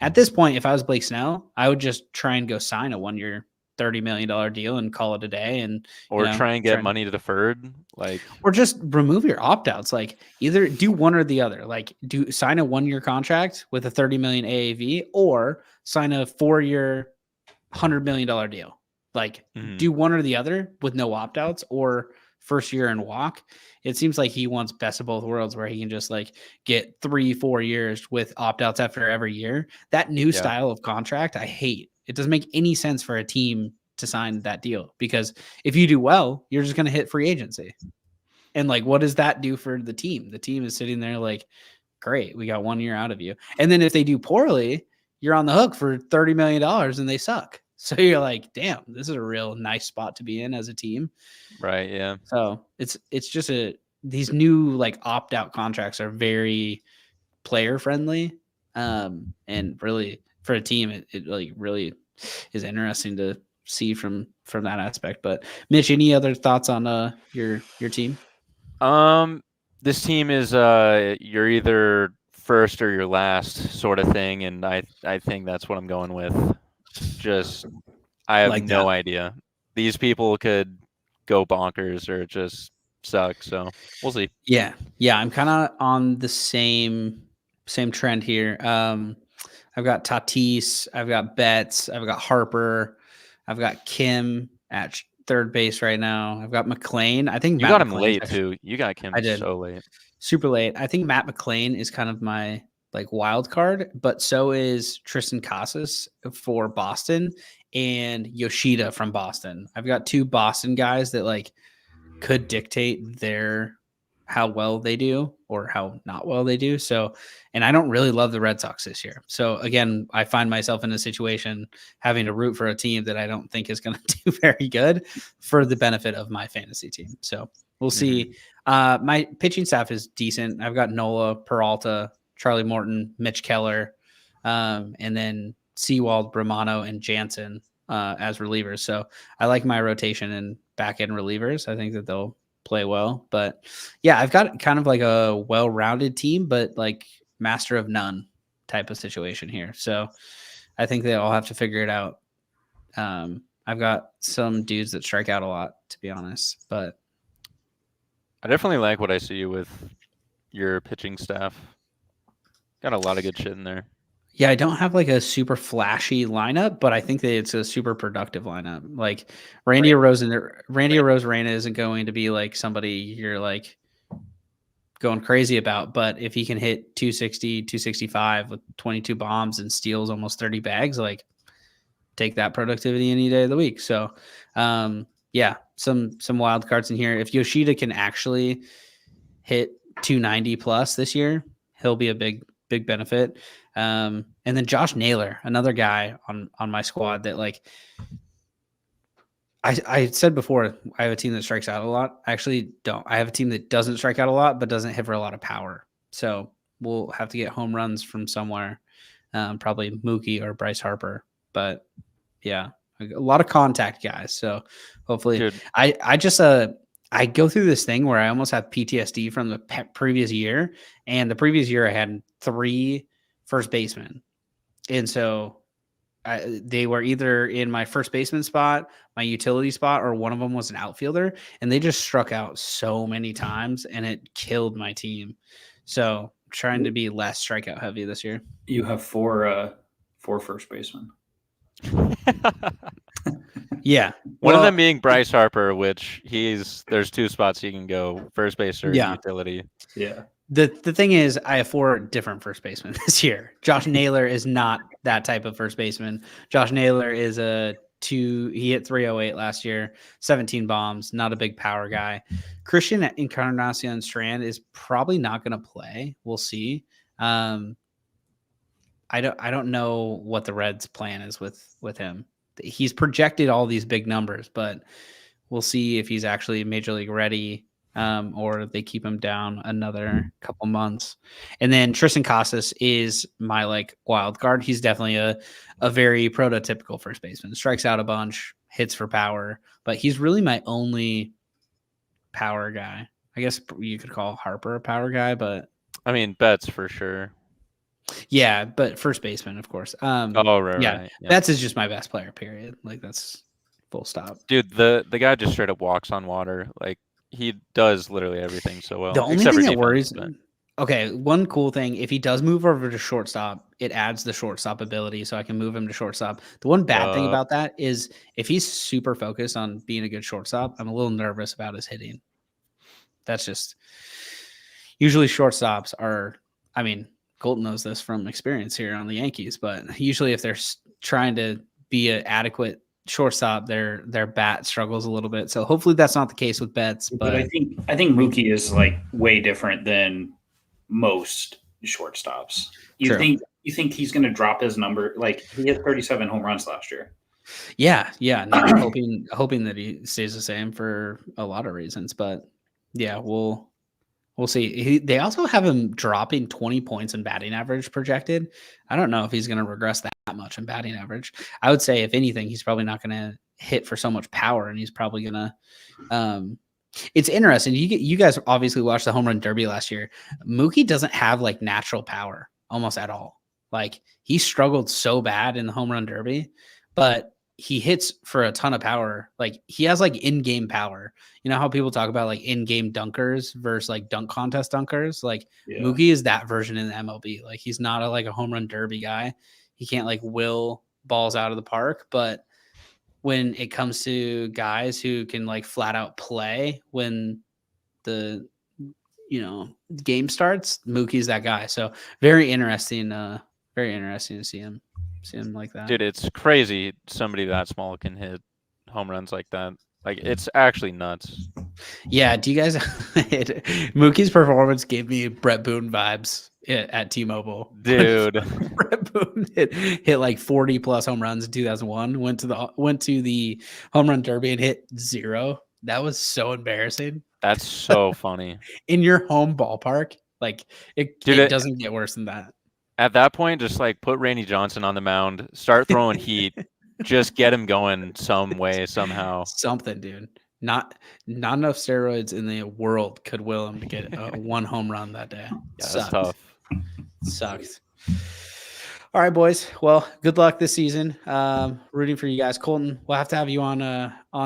Speaker 1: At this point, if I was Blake Snell, I would just try and go sign a 1-year, $30 million deal and call it a day, and
Speaker 2: try and get money deferred,
Speaker 1: or just remove your opt-outs. Either do one or the other. Do sign a 1-year contract with a $30 million AAV, or sign a 4-year, $100 million deal. Do one or the other with no opt-outs, or first year and walk. It seems like he wants best of both worlds, where he can just get 3-4 years with opt-outs after every year. That new style of contract, I hate. It doesn't make any sense for a team to sign that deal, because if you do well, you're just going to hit free agency. And what does that do for the team? The team is sitting there great, we got 1 year out of you. And then if they do poorly, you're on the hook for $30 million and they suck. So you're damn, this is a real nice spot to be in as a team.
Speaker 2: Right. Yeah.
Speaker 1: So it's just these new opt-out contracts are very player friendly. And really for a team, it really is interesting to see from that aspect. But Mitch, any other thoughts on your team?
Speaker 2: This team is you're either first or you're last sort of thing, and I think that's what I'm going with. Just I have no idea. These people could go bonkers or just suck, so we'll see.
Speaker 1: Yeah, I'm kind of on the same trend here. I've got Tatis, I've got Betts, I've got Harper, I've got Kim at third base right now. I've got McLean. I think
Speaker 2: you got him late too. You got Kim so late,
Speaker 1: super late. I think Matt McLean is kind of my wild card, but so is Tristan Casas for Boston and Yoshida from Boston. I've got 2 Boston guys that could dictate how well they do or how not well they do. So, and I don't really love the Red Sox this year. So again, I find myself in a situation having to root for a team that I don't think is going to do very good for the benefit of my fantasy team. So we'll see. My pitching staff is decent. I've got Nola, Peralta, Charlie Morton, Mitch Keller, and then Sewald, Brumano, and Jansen as relievers. So I like my rotation and back end relievers. I think that they'll play well. But yeah, I've got kind of a well-rounded team, but master of none type of situation here. So I think they all have to figure it out. I've got some dudes that strike out a lot, to be honest, but
Speaker 2: I definitely like what I see with your pitching staff. Got a lot of good shit in there.
Speaker 1: Yeah, I don't have a super flashy lineup, but I think that it's a super productive lineup. Randy Arozarena isn't going to be somebody you're going crazy about, but if he can hit 260, 265 with 22 bombs and steals almost 30 bags, take that productivity any day of the week. So, yeah, some wild cards in here. If Yoshida can actually hit 290 plus this year, he'll be a big benefit. And then Josh Naylor, another guy on my squad that I said before, I have a team that strikes out a lot. I actually don't. I have a team that doesn't strike out a lot, but doesn't hit for a lot of power. So we'll have to get home runs from somewhere, probably Mookie or Bryce Harper. But yeah, a lot of contact guys. So hopefully, dude. I just I go through this thing where I almost have PTSD from the previous year, and the previous year I had 3 first basemen, and so they were either in my first baseman spot, my utility spot, or one of them was an outfielder, and they just struck out so many times, and it killed my team. So trying to be less strikeout heavy this year.
Speaker 3: You have four first basemen.
Speaker 1: Yeah.
Speaker 2: One of them being Bryce Harper, which there's 2 spots he can go, first base or utility.
Speaker 3: Yeah.
Speaker 1: The thing is, I have 4 different first basemen this year. Josh Naylor is not that type of first baseman. Josh Naylor is he hit 308 last year, 17 bombs, not a big power guy. Christian Encarnacion Strand is probably not going to play. We'll see. I don't know what the Reds' plan is with him. He's projected all these big numbers, but we'll see if he's actually major league ready, or they keep him down another couple months. And then Tristan Casas is my like wild card. He's definitely a very prototypical first baseman. Strikes out a bunch, hits for power, but he's really my only power guy. I guess you could call Harper a power guy, but
Speaker 2: I mean, Betts for sure.
Speaker 1: Yeah, but first baseman, of course.
Speaker 2: Right. Yeah.
Speaker 1: Betts is just my best player, period. Like, that's full stop.
Speaker 2: Dude, the guy just straight up walks on water. Like, he does literally everything so well.
Speaker 1: The only thing that worries me. Okay, one cool thing, if he does move over to shortstop, it adds the shortstop ability, so I can move him to shortstop. The one bad thing about that is if he's super focused on being a good shortstop, I'm a little nervous about his hitting. That's just usually shortstops are, I mean, Colton knows this from experience here on the Yankees, but usually if they're trying to be an adequate shortstop, their bat struggles a little bit. So hopefully that's not the case with Betts. But
Speaker 3: I think Mookie is like way different than most shortstops. You think he's going to drop his number? Like, he hit 37 home runs last year.
Speaker 1: Yeah. No, I'm hoping that he stays the same for a lot of reasons. But yeah, we'll see. They also have him dropping 20 points in batting average projected. I don't know if he's going to regress that much in batting average. I would say, if anything, he's probably not going to hit for so much power, and he's probably going to it's interesting. You guys obviously watched the home run derby last year. Mookie doesn't have like natural power almost at all. Like, he struggled so bad in the home run derby, but he hits for a ton of power. Like, he has like in-game power. You know how people talk about like in-game dunkers versus like dunk contest dunkers? Like, Mookie is that version in the MLB. Like, he's not like a home run derby guy. He can't like will balls out of the park, but when it comes to guys who can like flat out play when the game starts, Mookie's that guy. So very interesting to see him like that.
Speaker 2: Dude, it's crazy somebody that small can hit home runs like that. Like, it's actually nuts.
Speaker 1: Yeah, do you guys Mookie's performance gave me Brett Boone vibes at T-Mobile.
Speaker 2: Dude.
Speaker 1: Brett Boone hit like 40 plus home runs in 2001, went to the home run derby and hit 0. That was so embarrassing.
Speaker 2: That's so funny.
Speaker 1: In your home ballpark, like, it doesn't get worse than that.
Speaker 2: At that point, just like put Randy Johnson on the mound, start throwing heat, just get him going some way, somehow.
Speaker 1: Something, dude. Not enough steroids in the world could will him to get one home run that day.
Speaker 2: Yeah, that's tough.
Speaker 1: Sucked. All right, boys. Well, good luck this season. Rooting for you guys. Colton, we'll have to have you on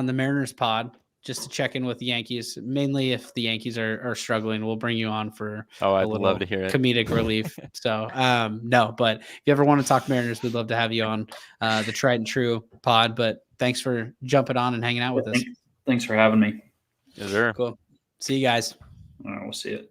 Speaker 1: the Mariners pod just to check in with the Yankees. Mainly if the Yankees are struggling, we'll bring you on for
Speaker 2: I'd love to hear it.
Speaker 1: Comedic relief. So no, but if you ever want to talk Mariners, we'd love to have you on the Tried and True pod. But thanks for jumping on and hanging out with us.
Speaker 3: Thanks for having me.
Speaker 2: Yes, sir.
Speaker 1: Cool. See you guys.
Speaker 3: All right, we'll see you.